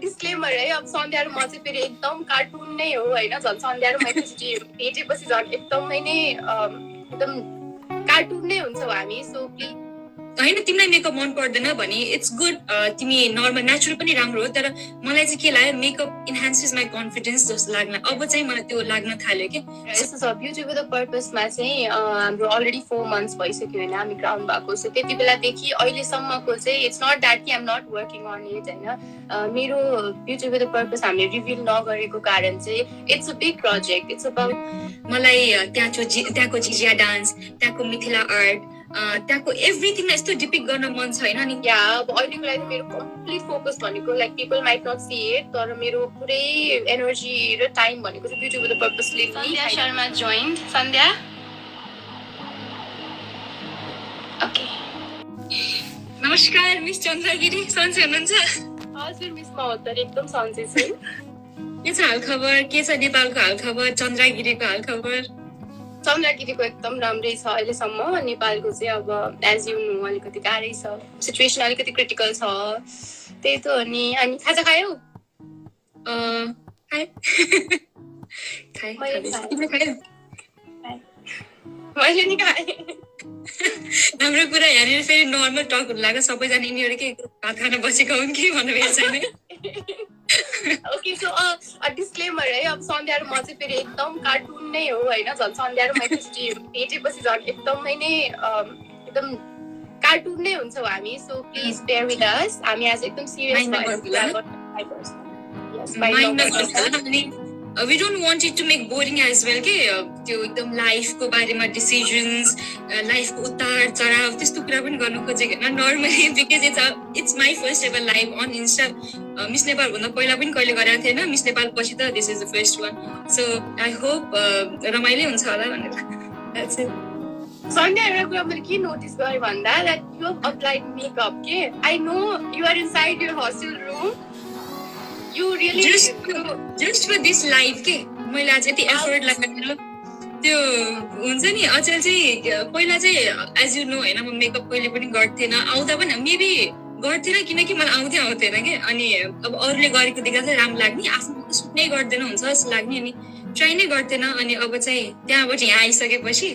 Disclaimer है, अब सन्ध्या र म चाहिँ फेरि एकदम कार्टुन नै हो होइन, झन् सन्ध्या र म एकचोटि भेटेपछि झन् एकदमै नै एकदम कार्टुन नै हुन्छौँ हामी। सो प्लिज होइन तिमीलाई मेकअप मन पर्दैन भने इट्स गुड, तिमी नर्मल नेचुरल पनि राम्रो हो, तर मलाई चाहिँ के लाग्यो मेकअप इन्हान्सेस माई कन्फिडेन्स जस्तो लाग्न, अब चाहिँ मलाई त्यो लाग्न थाल्यो कि यस्तो छ। ब्युटी विथ द पर्पसमा चाहिँ हाम्रो अलरेडी 4 months भइसक्यो होइन हामी ग्राउन्ड भएको। सो त्यति बेलादेखि अहिलेसम्मको चाहिँ इट्स नट द्याट कि I'm not working on it होइन। मेरो ब्युटी विथ द पर्पस हामीले रिभिल नगरेको कारण चाहिँ it's a big project. It's about मलाई त्यहाँको झिझिया डान्स, त्यहाँको मिथिला आर्ट, त्यहाँको एभ्रिथिङ यस्तो डिपिक्ट गर्न मन छैन नि। या अब अहिलेको लागि मेरो कम्प्लिट फोकस भनेको like people might not see it, तर मेरो पुरै एनर्जी र टाइम भनेको चाहिँ beauty with the पर्पसले। Sandhya Sharma join. Sandhya okay. नमस्कार मिस चन्द्रगिरी, सन्चै हुनुहुन्छ? हजुर मिस महोत्तर एकदम सन्चै छु। के छ हाल खबर? के छ नेपालको हाल खबर, चन्द्रगिरीको हाल खबर? चन्द्रगिरीको एकदम राम्रै छ अहिलेसम्म। नेपालको चाहिँ अब एज यु नो अलिकति गाह्रै छ, सिचुएसन अलिकति क्रिटिकल छ, त्यही त हो नि। अनि खाजा खायौ? मैले नि खाएँ। हाम्रो कुरा यहाँनिर फेरि नर्मल टक हुन लाग्यो, सबैजना यिनीहरू के भात खान बसेको हुन् कि भन्नु भेट्छ नि। ओके सो डिस्क्लेमर है, अब सन्ध्या र म चाहिँ फेरि एकदम कार्टुन नै हो होइन, झन् सन्ध्या र म एकचोटि भेटेपछि झन् एकदमै नै एकदम कार्टुन नै हुन्छौँ हामी। So please bear with us. हामी आज एकदम सिरियस भएर we don't want it to make boring as well के त्यो एकदम लाइफको बारेमा डिसिजन्स, लाइफको उतार चढाव त्यस्तो कुरा पनि गर्नु खोजेको होइन normally, because it's my first ever live on Insta. Miss Nepal भन्दा पहिला पनि कहिले गरेको थिएन, मिस नेपाल पछि त this is the first one. So I hope रमाइलो हुन्छ होला भनेर। सन्ध्या एउटा कुरा मैले के नोटिस गरेँ भन्दा that you have applied makeup के। I know you are inside your hostel room, you really just for this live के मैले आज यति एफर्ट लगाएर त्यो हुन्छ नि। अचेल चाहिँ पहिला चाहिँ एज यु नो होइन म मेकअप कहिले पनि गर्थेन, आउँदा पनि मेबी गर्थेन किनकि मलाई आउँथेन के। अनि अब अरूले गरेको देख्दा चाहिँ राम्रो लाग्ने, आफ्नो सुट नै गर्दैन हुन्छ जस्तो लाग्ने, अनि ट्राई नै गर्थेन। अनि अब चाहिँ त्यहाँबाट यहाँ आइसकेपछि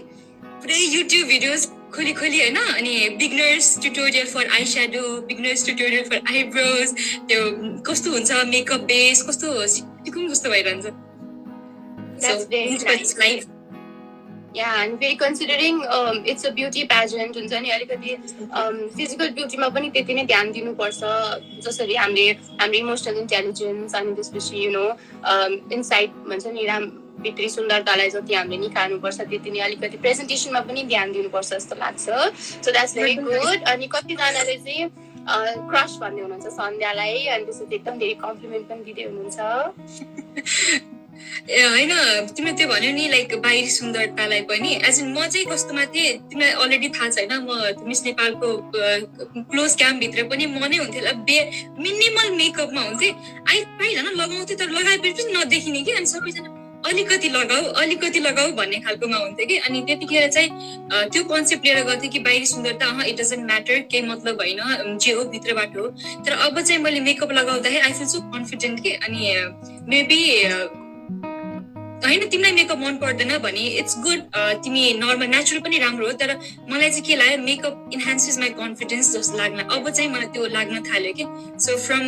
पुरै युट्युब भिडियोज खोली होइन, अनि beginners tutorial for eye shadow, beginners tutorial for eyebrows, त्यो कस्तो हुन्छ मेकअप बेस, कस्तो सिकुम जस्तो भइरहन्छ। एन्ड फेरि considering it's a beauty pageant हुन्छ नि, अलिकति फिजिकल ब्युटीमा पनि त्यति नै ध्यान दिनुपर्छ जसरी हाम्रो इमोसनल इन्टेलिजेन्स अनि त्यसपछि यु नो इनसाइट भन्छ नि भित्री सुन्दरतालाई जति हामीले निकाल्नुपर्छ त्यति नै अलिकति प्रेजेन्टेसनमा पनि ध्यान दिनुपर्छ जस्तो लाग्छ। So that's very good. अनि कतिजनाले चाहिँ क्रस भन्दै हुनुहुन्छ सन्ध्यालाई, अनि त्यसपछि एकदम धेरै कम्प्लिमेन्ट पनि दिँदै हुनुहुन्छ। होइन तिमीले त्यो भन्यो नि लाइक बाहिरी सुन्दरतालाई पनि, एज इन म चाहिँ कस्तोमा थिएँ तिमीलाई अलरेडी थाहा छैन, म मिस नेपालको क्लोज क्याम्पभित्र पनि म नै हुन्थेँ मिनिमल मेकअपमा हुन्थेँ। होइन लगाउँथेँ तर लगाएपछि नदेखिने कि, अनि सबैजना अलिकति लगाऊ भन्ने खालकोमा हुन्थ्यो कि। अनि त्यतिखेर चाहिँ त्यो कन्सेप्ट लिएर गर्थेँ कि बाहिरी सुन्दरता इट डजन्ट म्याटर, केही मतलब होइन, जे हो भित्रबाट हो। तर अब चाहिँ मैले मेकअप लगाउँदाखेरि आई फिल सो कन्फिडेन्ट कि। अनि मेबी होइन तिमीलाई मेकअप मन पर्दैन भने इट्स गुड, तिमी नर्मल नेचुरल पनि राम्रो हो, तर मलाई चाहिँ के लाग्यो मेकअप इन्हान्सेस माई कन्फिडेन्स जस्तो लाग्न, अब चाहिँ मलाई त्यो लाग्न थाल्यो कि। सो फ्रम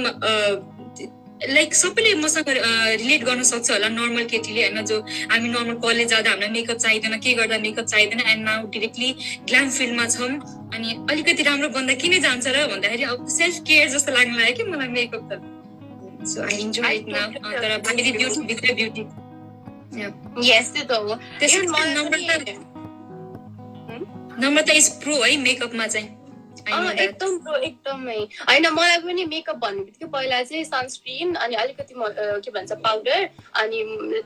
लाइक सबैले मसँग रिलेट गर्न सक्छ होला, नर्मल केटीले होइन, जो हामी नर्मल कलेज जाँदा हामीलाई मेकअप चाहिँदैन, के गर्दा मेकअप चाहिँदैन, एन्ड नाउ डिरेक्टली ग्ल्याम फिल्डमा छौँ। अनि अलिकति राम्रो बन्दा किन जान्छ र भन्दाखेरि अब सेल्फ केयर जस्तो लाग्न लाग्यो कि मलाई मेकअप त। So I enjoy it now, तर बाहिरी ब्युटी भित्र ब्युटी। यस त्यो त हो। नम्रता इज प्रो है मेकअपमा चाहिँ। एकदम प्रो एकदमै। होइन मलाई पनि मेकअप भन्ने बित्तिकै पहिला चाहिँ सनस्क्रिन अनि अलिकति के भन्छ पाउडर अनि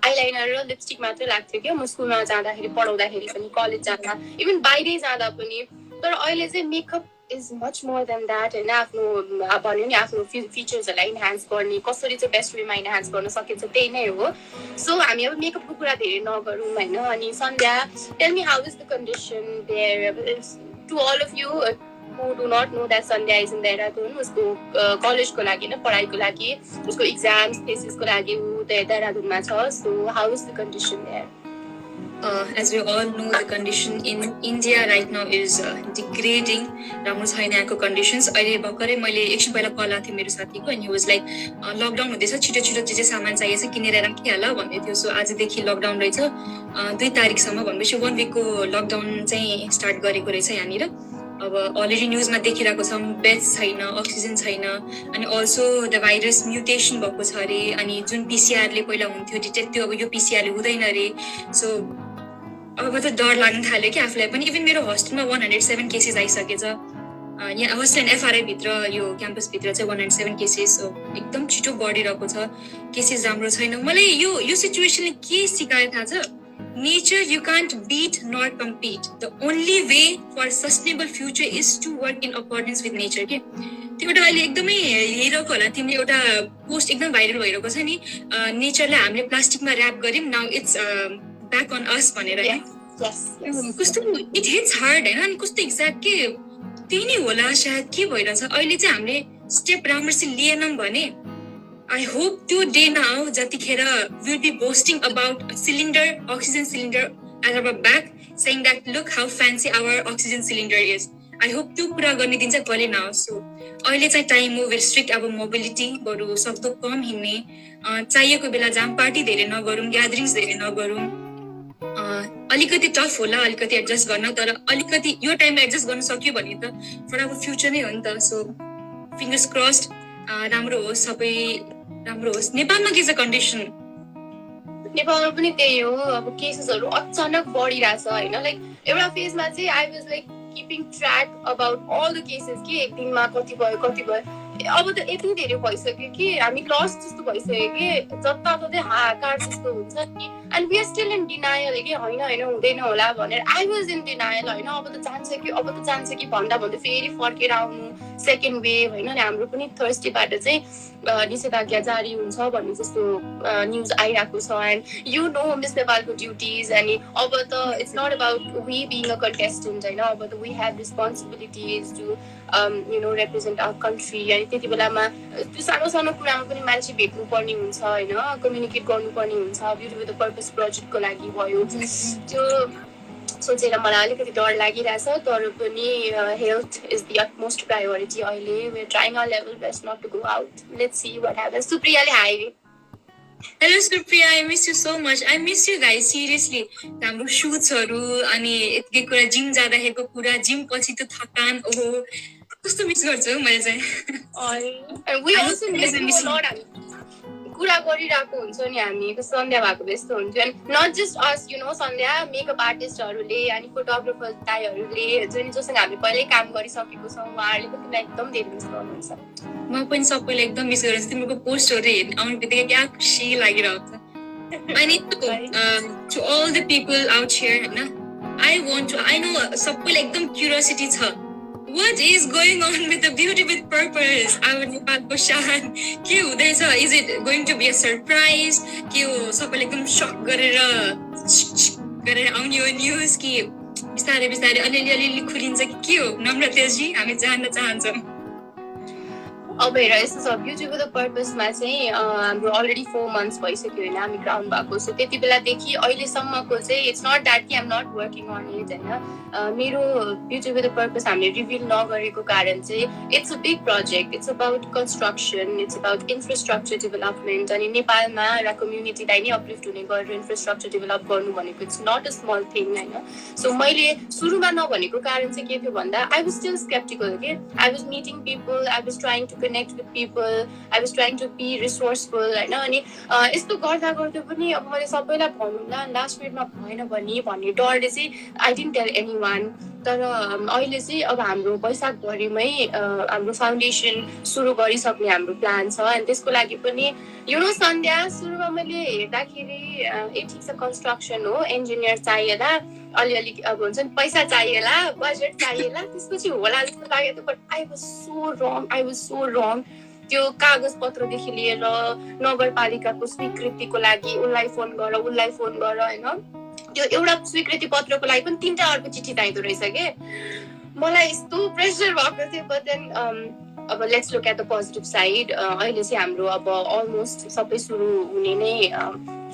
आइलाइनर र लिपस्टिक मात्रै लाग्थ्यो क्या म स्कुलमा जाँदाखेरि, पढाउँदाखेरि पनि, कलेज जाँदा, इभन बाहिरै जाँदा पनि। तर अहिले चाहिँ makeup is much more than that होइन। आफ्नो भन्यो नि आफ्नो फिचर्सहरूलाई इन्हान्स गर्ने, कसरी चाहिँ बेस्ट वेमा इन्हान्स गर्न सकिन्छ त्यही नै हो। सो हामी अब मेकअपको कुरा धेरै नगरौँ होइन। अनि Sandhya tell me how is the condition there to all of you. who do not know that Sandhya is in Dehradun, उसको कलेजको लागि न पढाइको लागि उसको एक्जाम्स थेसिसको लागि ऊ देहरादुनमा छ. So how is the condition there? As we all know, the condition in India right now is degrading. राम्रो छैन यहाँको conditions. अहिले भर्खरै मैले एकछिन पहिला कल आएको थियो मेरो साथीको and he was like lockdown हुँदैछ, छिटो छिटो जे जे सामान चाहिएछ किनेर राखिहाल भन्दै थियो. सो आजदेखि लकडाउन रहेछ 2 तारिकसम्म भनेपछि 1 विकको लकडाउन चाहिँ स्टार्ट गरेको रहेछ यहाँनिर. अब अलरेडी न्युजमा देखिरहेको छ बेड्स छैन, अक्सिजन छैन अनि अल्सो द भाइरस म्युटेसन भएको छ अरे अनि जुन पिसिआरले पहिला हुन्थ्यो डिटेक्ट त्यो अब यो पिसिआरले हुँदैन अरे. सो अब त डर लाग्न थाल्यो कि आफूलाई पनि. इभन मेरो होस्टेलमा 107 केसेस आइसकेछ. यहाँ होस्टेल एफआरआई भित्र यो क्याम्पस भित्र चाहिँ 107 केसेस एकदम छिटो बढिरहेको छ. केसेस राम्रो छैन. मलाई यो सिचुएसनले के सिकायो थाहा छ? Nature you can't beat nor compete. The only way for sustainable future is to work in accordance with nature. के त्यो एउटा अहिले एकदमै हेरेको होला तिमीले एउटा पोस्ट एकदम भाइरल भइरहेको छ नि नेचरलाई हामीले प्लास्टिकमा र्याप गर्यौं नाउ इट्स ब्याक अन अस भनेर है. कस्तो इट हिट्स हार्ड हैन अनि कस्तो एक्ज्याक्ट के त्यही नै होला सायद के भइरहेछ अहिले चाहिँ हामीले स्टेप राम्ररी लिएनौं भने I hope त्यो डे नआउ जतिखेर we'll be boasting about a cylinder, oxygen cylinder at our back, saying that look how fancy our oxygen cylinder is. I hope त्यो कुरा गर्ने दिन चाहिँ कहिले नआओस्. सो अहिले चाहिँ टाइम हो रिस्ट्रिक्ट अब मोबिलिटी बरु सक्दो कम हिँड्ने, चाहिएको बेला जाम पार्टी धेरै नगरौँ, ग्यादरिङ्स धेरै नगरौँ. अलिकति टफ होला अलिकति एडजस्ट गर्न, तर अलिकति यो टाइममा एडजस्ट गर्न सक्यो भने त फटाफट फ्युचर नै हो नि त. सो फिङ्गर्स क्रस्ड राम्रो होस्, सबै राम्रो होस्. नेपालमा के छ कन्डिसन? नेपालमा पनि त्यही हो. अब केसेसहरू अचानक बढिरहेछ हैन. लाइक एउटा फेजमा चाहिँ I was like keeping track about all the cases कि एक दिनमा कति भयो. अब त यति धेरै भइसक्यो कि हामी लस जस्तो भइसक्यो कि जताततै हाहाकार जस्तो हुन्छ नि. And we are still in denial कि होइन हुँदैन होला भनेर. आई वाज इन डिनायल होइन. अब त जान्छ कि भन्दा भन्दै फेरि फर्केर आउनु सेकेन्ड वेभ होइन. अनि हाम्रो पनि थर्सडेबाट चाहिँ निषेधाज्ञा जारी हुन्छ भन्ने जस्तो न्युज आइरहेको छ. एन्ड यु नो मिस नेपालको ड्युटिज अनि अब त it's not about we being a contestant होइन. अब त we have responsibilities to represent our country. अनि त्यति बेलामा त्यो सानो सानो कुरामा पनि मान्छे भेट्नु पर्ने हुन्छ होइन, कम्युनिकेट गर्नुपर्ने हुन्छ. ब्युटी विथ द पर्पस प्रोजेक्टको लागि भयो त्यो सोचेर मलाई अलिकति डर लागिरहेछ. तर पनि health is the utmost priority अहिले. We are trying our level best not to go out. Let's see what happens. सुप्रियाले hi. Hello Supriya, I miss you so much. I miss you guys seriously. हाम्रो सुट्सहरु अनि यतिकै कुरा gym जाँदाखेरिको कुरा, gym पछि त थकान ओहो कस्तो मिस गर्छु मैले चाहिँ. And we also miss you a lot. कुरा गरिरहेको हुन्छ नि हामी सन्ध्या भएको व्यस्त हुन्थ्यो. And not just us you know Sandhya makeup आर्टिस्टहरूले अनि फोटोग्राफर दाइहरूले जोसँग हामीले पहिल्यै काम गरिसकेको छौँ उहाँहरूले पनि तिमीलाई एकदम धेरै मिस गर्नुहुन्छ. म पनि सबैले एकदम मिस गरेछु. तिम्रो पोस्टहरु हेर्न आउने बित्तिकै क्या खुसी लागिरहेको छ. अनि to all the people out here हैन I know सबैले एकदम क्युरियोसिटी छ. What is going on with the Beauty with Purpose? Our नेपालको शान के हुँदैछ? Is it going to be a surprise? के हो सबैले एकदम शक गरेर आउने हो न्युज कि बिस्तारै बिस्तारै अलिअलि खुलिन्छ कि के हो? नम्रताजी हामी जान्न चाहन्छौँ. अब हेर यस्तो छ ब्युटी विथ द पर्पसमा चाहिँ हाम्रो अलरेडी 4 months भइसक्यो होइन हामी ग्राउन्ड भएको. सो त्यति बेलादेखि अहिलेसम्मको चाहिँ इट्स नट द्याट कि I'm not working on it होइन. मेरो ब्युटी विथ द पर्पस हामीले रिभिल नगरेको कारण चाहिँ it's a big project. It's about construction, it's about infrastructure development. अनि नेपालमा र कम्युनिटीलाई नै अपलिफ्ट हुने गरेर इन्फ्रास्ट्रक्चर डेभलप गर्नु भनेको it's not a small thing होइन. सो मैले सुरुमा नभनेको कारण चाहिँ के थियो भन्दा आई वाज स्टिल स्केप्टिकल के. I was meeting people, I was trying to connect with people, I was trying to be resourceful हैन. अनि यस्तो गर्दा पनि अब मैले सबैलाई भन्नुला लास्ट मिनेटमा भएन भन्ने डरले चाहिँ I didn't tell anyone. तर अहिले चाहिँ अब हाम्रो वैशाखभरिमै हाम्रो फाउन्डेसन सुरु गरिसक्ने हाम्रो प्लान छ. अनि त्यसको लागि पनि यु नो सन्ध्या सुरुमा मैले हेर्दाखेरि ठिक छ कन्स्ट्रक्सन हो, इन्जिनियर चाहिएला, अलिअलि अब हुन्छ नि पैसा चाहिएला, बजेट चाहिएला, त्यसपछि होला जस्तो लाग्यो. बट आई वाज सो रङ. त्यो कागज पत्रदेखि लिएर नगरपालिकाको स्वीकृतिको लागि उसलाई फोन गर होइन. त्यो एउटा स्वीकृति पत्रको लागि पनि 3टा अर्को चिठी चाहिँदो रहेछ के. मलाई यस्तो प्रेसर भयो भएको थियो बट देन अब let's look at the positive side अहिले चाहिँ हाम्रो अब अलमोस्ट सबै सुरु हुने नै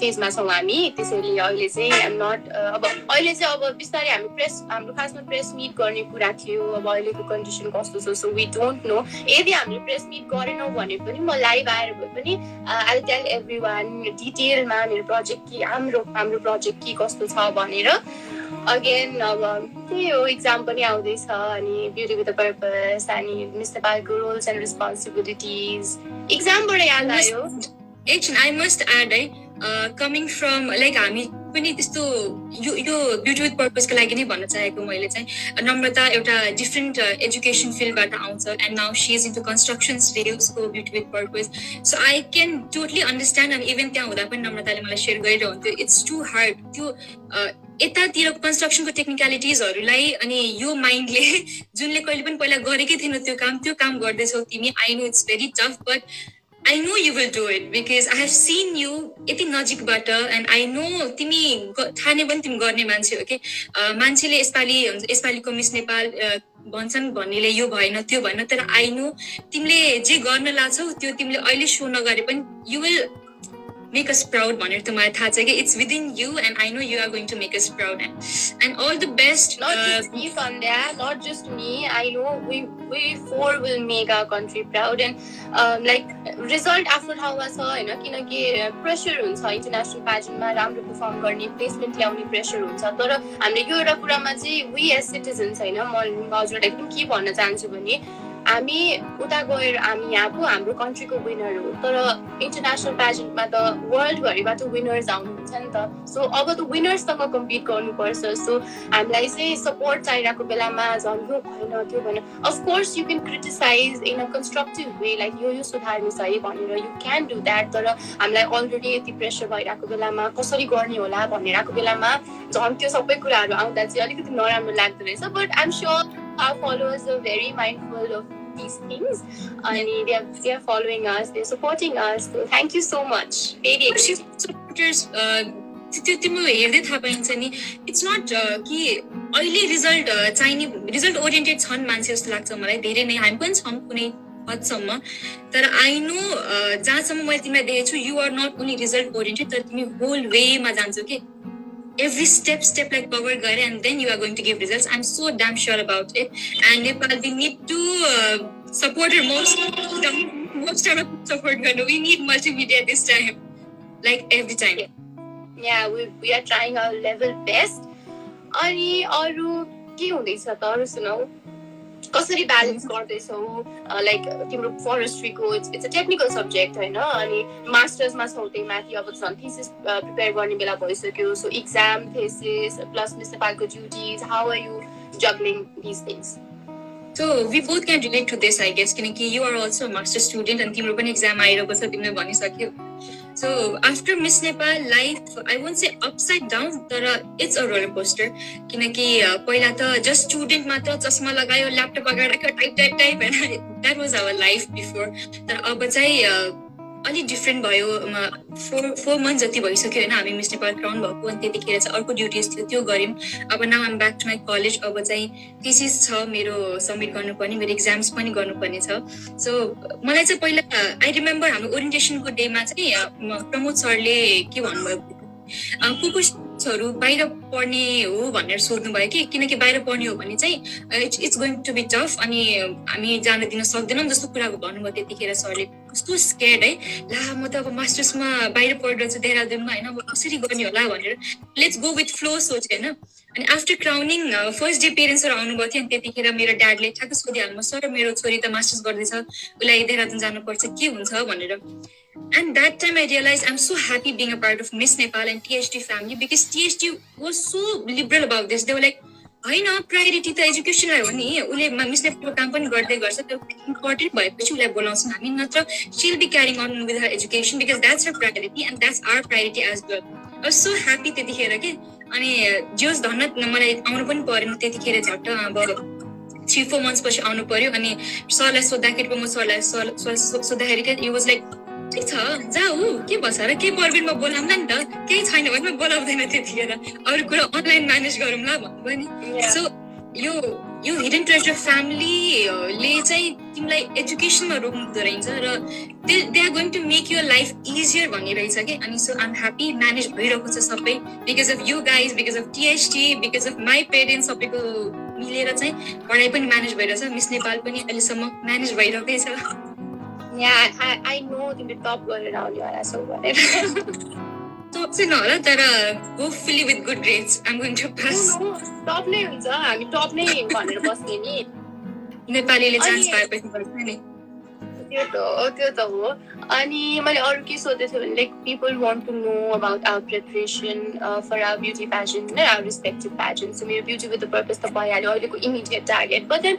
फेजमा छौँ हामी त्यसैले अहिले चाहिँ आइम नट अब अहिले चाहिँ अब बिस्तारै हाम्रो खासमा प्रेस मिट गर्ने कुरा थियो अब अहिलेको कन्डिसन कस्तो छ सो वी डोन्ट नो यदि हामीले प्रेस मिट गरेनौँ भने पनि म लाइभ आएर भए पनि आई टेल एभ्रीवान डिटेलमा मेरो प्रोजेक्ट के हाम्रो प्रोजेक्ट के कस्तो छ भनेर अगेन अब त्यही हो एक्जाम पनि आउँदैछ अनि ब्युटी विथ द पर्पस अनि मिस नेपालको रोल्स एन्ड रेस्पोन्सिबिलिटिज एक्जामबाट याद आयो एकछिन आई मस्ट एड है कमिङ फ्रम लाइक हामी पनि त्यस्तो यो ब्युटी विथ पर्पसको लागि नै भन्न चाहेको मैले चाहिँ नम्रता एउटा डिफ्रेन्ट एजुकेसन फिल्डबाट आउँछ and now she is into construction उसको beauty with purpose so I can totally understand अनि इभन त्यहाँ हुँदा पनि नम्रताले मलाई सेयर गरिरहन्थ्यो इट्स टु हार्ड त्यो यतातिर कन्स्ट्रक्सनको टेक्निकलिटिजहरूलाई अनि यो माइन्डले जुनले कहिले पनि पहिला गरेकै थिएन त्यो काम गर्दैछौ तिमी I know it's very tough but I know you will do it because I have seen you यति नजिकबाट and I know तिमी ठाने पनि तिमी गर्ने मान्छे हो कि मान्छेले यसपालिको मिस नेपाल भन्छन् भन्नेले यो भएन त्यो भएन तर I know तिमीले जे गर्न लाग्छौ त्यो तिमीले अहिले सो नगरे पनि you will make us proud भनेर त मलाई थाहा छ कि it's within you and I know you are going to make us proud and all the best not just me Sandhya not just me I know we four will make our country proud and like result after how was हैन किनकि pressure हुन्छ international पेजेन्टमा राम्रो perform गर्ने placement ल्याउने pressure हुन्छ तर हामीले यो एउटा कुरामा चाहिँ we as citizens हैन म हजुरलाई पनि के भन्न चाहन्छु भने हामी उता गएर हामी यहाँको हाम्रो कन्ट्रीको विनर हो तर इन्टरनेशनल पेजेन्टमा त वर्ल्ड भरिबाट विनर्स आउनुहुन्छ नि त सो अब त विनर्ससँग कम्पिट गर्नुपर्छ सो हामीलाई चाहिँ सपोर्ट चाहिरहेको बेलामा झन् यो भएन त्यो भएन of course you can criticize in a constructive way like यो सुधार्नु छ है भनेर यु क्यान डु द्याट तर हामीलाई अलरेडी यति प्रेसर भइरहेको बेलामा कसरी गर्ने होला भनिरहेको बेलामा झन् त्यो सबै कुराहरू आउँदा चाहिँ अलिकति नराम्रो लाग्दो रहेछ but I'm sure our followers are very mindful of these things and they are following us, they are supporting us, so thank you so much. Very supporters त्यो तिम्रो हेर्दै थाहा पाइन्छ नि इट्स नट कि अहिले रिजल्ट चाहिने रिजल्ट ओरिएन्टेड छन् मान्छे जस्तो लाग्छ मलाई धेरै नै हामी पनि छौँ कुनै हदसम्म तर आई नो जहाँसम्म मैले तिमीलाई देखेको छु you are not only result oriented तर तिमी होल वेमा जान्छौ कि every step like cover gare and then you are going to give results I'm so damn sure about it and Nepal we need to support her most time support garnu we need multimedia this time like every time yeah we are trying our level best अनि अरु के हुँदैछ त अरु सुनाउ कसरी balance गर्दैछौ like तिम्रो फरेस्ट्रीको इट्स अ टेक्निकल सब्जेक्ट हैन अनि मास्टर्समा छौ त्यही माथि अब झन् थीसिस प्रिपेयर गर्ने बेला भइसक्यो so exam thesis plus miss नेपालको duties how are you juggling this things So we both can relate to this I guess किनकि you are also a master student and तिम्रो पनि एक्जाम आइरहेको छ तिमीले भनिसक्यौ So after Miss Nepal life I won't say upside down तर it's a roller coaster किनकि पहिला त just student मात्र चस्मा लगायो ल्यापटप अगाडि राख्यो टाइप हैन that was our life before तर अब चाहिँ अलि डिफरेन्ट भयो 4 मन्थ जति भइसक्यो हैन हामी मिस नेपाल क्राउन भएको अनि त्यतिखेर चाहिँ अर्को ड्युटीज थियो त्यो गर्यौं अब now I'm back to my college अब चाहिँ थीसिस छ मेरो सबमिट गर्नुपर्ने मेरो एक्जाम्स पनि गर्नुपर्ने छ सो मलाई चाहिँ पहिला आई रिमेम्बर हाम्रो ओरिएन्टेसनको डेमा चाहिँ प्रमोद सरले के भन्नुभयो कुकुर्सहरू बाहिर पढ्ने हो भनेर सोध्नु भयो कि किनकि बाहिर पढ्ने हो भने चाहिँ it's going to be tough अनि हामी जान दिन सक्दैनौँ जस्तो कुरा भन्नुभयो त्यतिखेर सरले कस्तो स्केर्ड है ला म त अब मास्टर्समा बाहिर पढेर चाहिँ देहरादूनमा होइन अब कसरी गर्ने होला भनेर लेट्स गो विथ फ्लो सोचे होइन अनि आफ्टर क्राउनिङ फर्स्ट डे पेरेन्ट्सहरू आउनुभएको थियो अनि त्यतिखेर मेरो ड्याडले ठ्याक्क सोधिहाल्नु सर मेरो छोरी त मास्टर्स गर्दैछ उसलाई देहरादून जानुपर्छ के हुन्छ भनेर And that time I realized I'm so happy being a part of Miss Nepal and THD family because THD was so liberal about this. They were like, हैन प्रायोरिटी त एजुकेसनलाई हो नि उले मिस नेपालको काम पनि गर्दै गर्छ त्यो इम्पोर्टेन्ट भएपछि उलाई बोलाउँछन् हामी नत्र she will be carrying on with her education because that's her priority and that's our priority as well I was so happy त्यतिखेर के अनि जोस धन्न मलाई आउनु पनि परेन त्यतिखेर झट्ट अब 3-4 मन्थ्स पछि आउनु पर्यो अनि सरलाई सोद्धाखेरि म सरलाई सोद्धाखेरि के ही वाज लाइक ठिक छ जाऊ के बस र के पर्बिनमा बोलाउँला नि त केही छैन भने बोलाउँदैन त्यतिखेर अरू कुरा अनलाइन म्यानेज गरौँला भन्नुभयो नि सो यो हिडन ट्रेजर फ्यामिलीले चाहिँ तिमीलाई एजुकेसनमा रोक्नुहुँदो रहेछ र they are going to make your life easier भन्ने रहेछ कि अनि so I am happy manage भइरहेको छ सबै because of you guys because of TST because of my parents सबैको मिलेर चाहिँ पढाइ पनि म्यानेज भइरहेछ मिस नेपाल पनि अहिलेसम्म म्यानेज भइरहेकै छ आई नो तिमीले टप गरेर आउनेवाला छौ भनेर सक्दैन होला तर hopefully with good grades I am going to pass top नै हुन्छ हामी टप नै भनेर बस्ने नि नेपालीले चान्स पाएपछि गर्छ नि त्यो त हो अनि मैले अरू के सोध्दै थिएँ भने like people want to know about our preparation for our beauty pageant होइन आवर रेस्पेक्टिभ प्याजन सो मेरो ब्युटी विथ द पर्पज त भइहाल्यो अहिलेको immediate target but then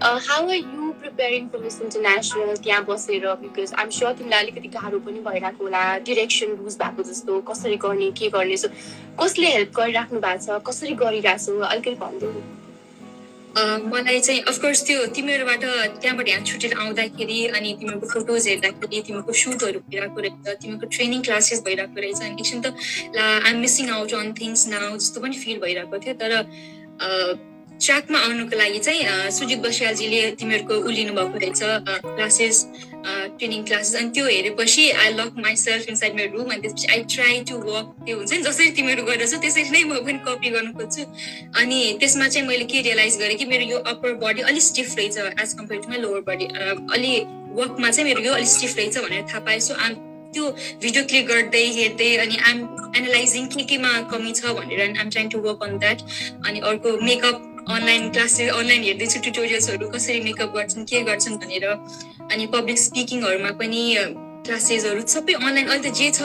how are you preparing for miss international त्यहाँ बसेर because I'm sure तिमीलाई अलिकति गाह्रो पनि भइरहेको होला डिरेक्सन लुज भएको जस्तो कसरी गर्ने के गर्ने सो कसले हेल्प गरिराख्नु भएको छ कसरी गरिरहेको छ अलिकति भनिदेऊ मलाई चाहिँ अफकोर्स त्यो तिमीहरूबाट त्यहाँबाट यहाँ छुटेर आउँदाखेरि अनि तिमीहरूको फोटोज हेर्दाखेरि तिमीहरूको सुटहरू भइरहेको रहेछ तिमीहरूको ट्रेनिङ क्लासेस भइरहेको रहेछ अनि एकछिन त I am missing out on things now जस्तो पनि फिल भइरहेको थियो तर ट्र्याकमा आउनुको लागि चाहिँ सुजित बस्यालजीले तिमीहरूको उलिनु भएको रहेछ क्लासेस ट्रेनिङ क्लासेस अनि त्यो हेरेपछि I lock myself inside my room अनि त्यसपछि आई ट्राई टु वर्क त्यो हुन्छ नि जसरी तिमीहरू गरेर छ त्यसरी नै म पनि कपी गर्नु खोज्छु अनि त्यसमा चाहिँ मैले के रियलाइज गरेँ कि मेरो यो अप्पर बडी अलिक स्टिफ रहेछ as compare to my lower body अलि वर्कमा चाहिँ मेरो यो अलिक स्टिफ रहेछ भनेर थाहा पाएँ सो त्यो भिडियो क्लिक गर्दै हेर्दै अनि आइम एनालाइजिङ केमा कमी छ भनेर I'm trying to work on that अनि अर्को मेकअप अनलाइन क्लासेस अनलाइन हेर्दैछु ट्युटोरियल्सहरू कसरी मेकअप गर्छन् के गर्छन् भनेर अनि पब्लिक स्पिकिङहरूमा पनि क्लासेसहरू सबै अनलाइन अहिले त जे छ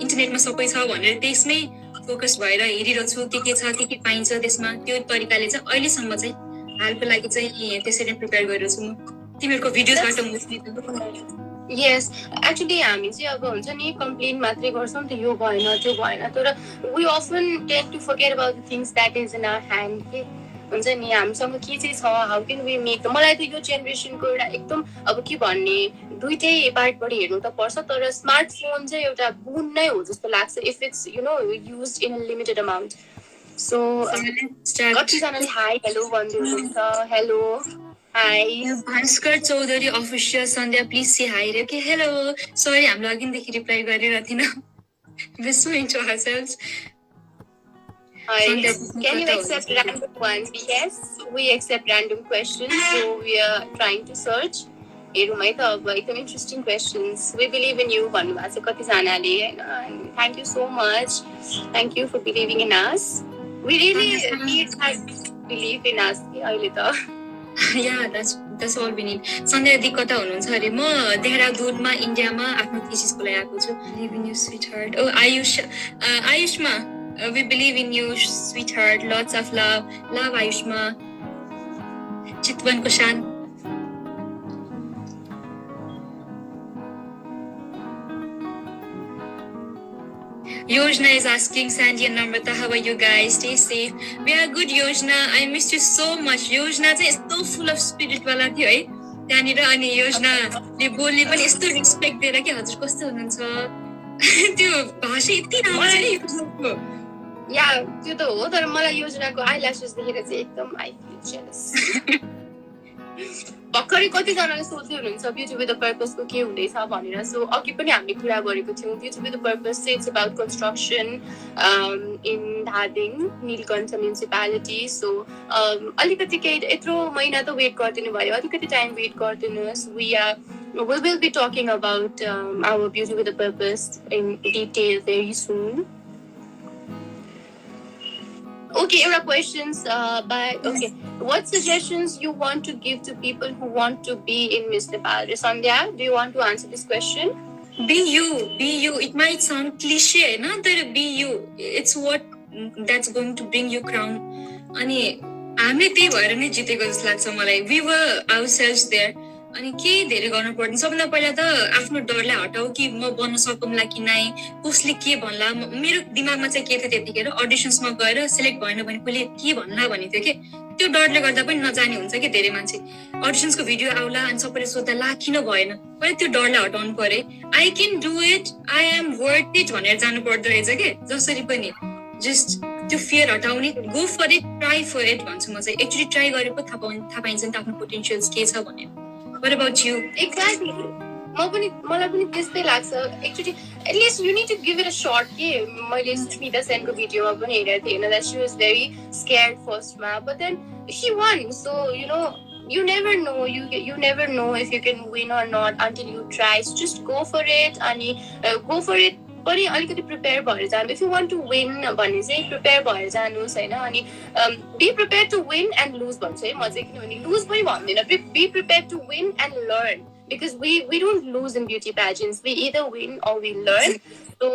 इन्टरनेटमा सबै छ भनेर त्यसमै फोकस भएर हेरिरहेको छु के छ के पाइन्छ त्यसमा त्यो तरिकाले चाहिँ अहिलेसम्म चाहिँ हालको लागि चाहिँ त्यसरी प्रिपेयर गरेर छु म तिमीहरूको भिडियोजबाट यस एक्चुली हामी चाहिँ अब हुन्छ नि कम्प्लेन मात्रै गर्छौँ त यो भएन त्यो भएन तर we often tend to forget about the things that is in our hand के हुन्छ नि हामीसँग के चाहिँ छ हाउ क्यान वी मेक मलाई त यो जेनेरेसनको एउटा एकदम अब के भन्ने दुइटै पार्टबाट हेर्नु त पर्छ तर स्मार्टफोन चाहिँ एउटा गुण नै हो जस्तो लाग्छ if it's you know use in a limited amount so कतिजनाले हाई हेलो भन्दै हुनुहुन्छ hello hi Bhaskar Chaudhary official Sandhya please say hi रे के हेलो सरी हामीलाई अघिदेखि रिप्लाई गरिरहेको थिएन we so into ourselves Hi. Can you accept random ones? Yes, we accept random questions. So we are trying to search. हेरौँ है त अब एकदम interesting questions we believe in you भन्नुभएको छ कतिजनाले होइन thank you so much thank you for believing in us we really need believe in us अहिले त yeah that's all we need Sandhya दिदी कता हुनुहुन्छ अरे म देहरादुनमा इन्डियामा आफ्नो थिसिसको लागि आएको छु believe in you sweetheart oh आयुषमा we believe in you sweetheart lots of love Ayushma Chitwan Kushan Yojna is asking Sandy and Namrata how are you guys stay safe we are good Yojna I missed you so much Yojna चाहिँ यस्तो full of spirit वाला थियो है त्यहाँनिर अनि योजनाले बोल्ने पनि यस्तो रेस्पेक्ट दिएर कि हजुर कस्तो हुनुहुन्छ त्यो भाषा यति राम्रो छ नि योजनाको या त्यो त हो तर मलाई योजनाको आइल्यासेस देखेर चाहिँ एकदम आई फिल जेलस भर्खरै कतिजनाले सोध्दै हुनुहुन्छ ब्युटी विथ द पर्पसको के हुँदैछ भनेर सो अघि पनि हामीले कुरा गरेको थियौँ ब्युटी विथ द पर्पस चाहिँ it's about construction in Dhading Neelkanth municipality so अलिकति केही यत्रो महिना त वेट गरिदिनु भयो अलिकति टाइम वेट गरिदिनुहोस् we will be talking about our beauty with a purpose in detail very soon. Okay, your questions. Okay, what suggestions you want to give to people who want to be in Miss Nepal? Sandhya, do you want to answer this question? Be you. It might sound cliche, not that be you. It's what that's going to bring you crown. Ani, हामीले त्यही भएर नै जितेको जस्तो लाग्छ मलाई. We were ourselves there. अनि के धेरै गर्नु पर्दैन सबभन्दा पहिला त आफ्नो डरलाई हटाऊ कि म बन्न सकौँला कि नै कसले के भन्ला मेरो दिमागमा चाहिँ के थियो त्यतिखेर अडिसन्समा गएर सिलेक्ट भएन भने कसले के भन्ला भन्ने थियो कि त्यो डरले गर्दा पनि नजाने हुन्छ कि धेरै मान्छे अडिसन्सको भिडियो आउला अनि सबैले सोध्दा ला किन भएन पहिला त्यो डरलाई हटाउनु पर्यो I can do it I am worth it भनेर जानु पर्दो रहेछ के जसरी पनि जस्ट त्यो फियर हटाउने go for it try for it भन्छु म चाहिँ एकचोटि ट्राई गरेको थाहा पाइन्छ नि त आफ्नो पोटेन्सियल्स के छ भनेर व्हाट अबाउट यु एक्ज्याक्टली मलाई पनि त्यस्तै लाग्छ एकचोटि at least you need to give it a shot के मैले सुस्मिता सेनको भिडियोमा पनि हेरेको थिएँ होइन that she was very scared फर्स्टमा but then she won so you know you never know you never know if you can win or not until you try so just go for it and go for it पनि अलिकति prepare भएर जानु if you want to win भने चाहिँ prepare भएर जानुहोस् होइन अनि be prepare to win and lose भन्छु है म चाहिँ किनभने लुज पनि भन्दिनँ be prepare to win and learn because we don't lose in beauty pageants we either win or we learn so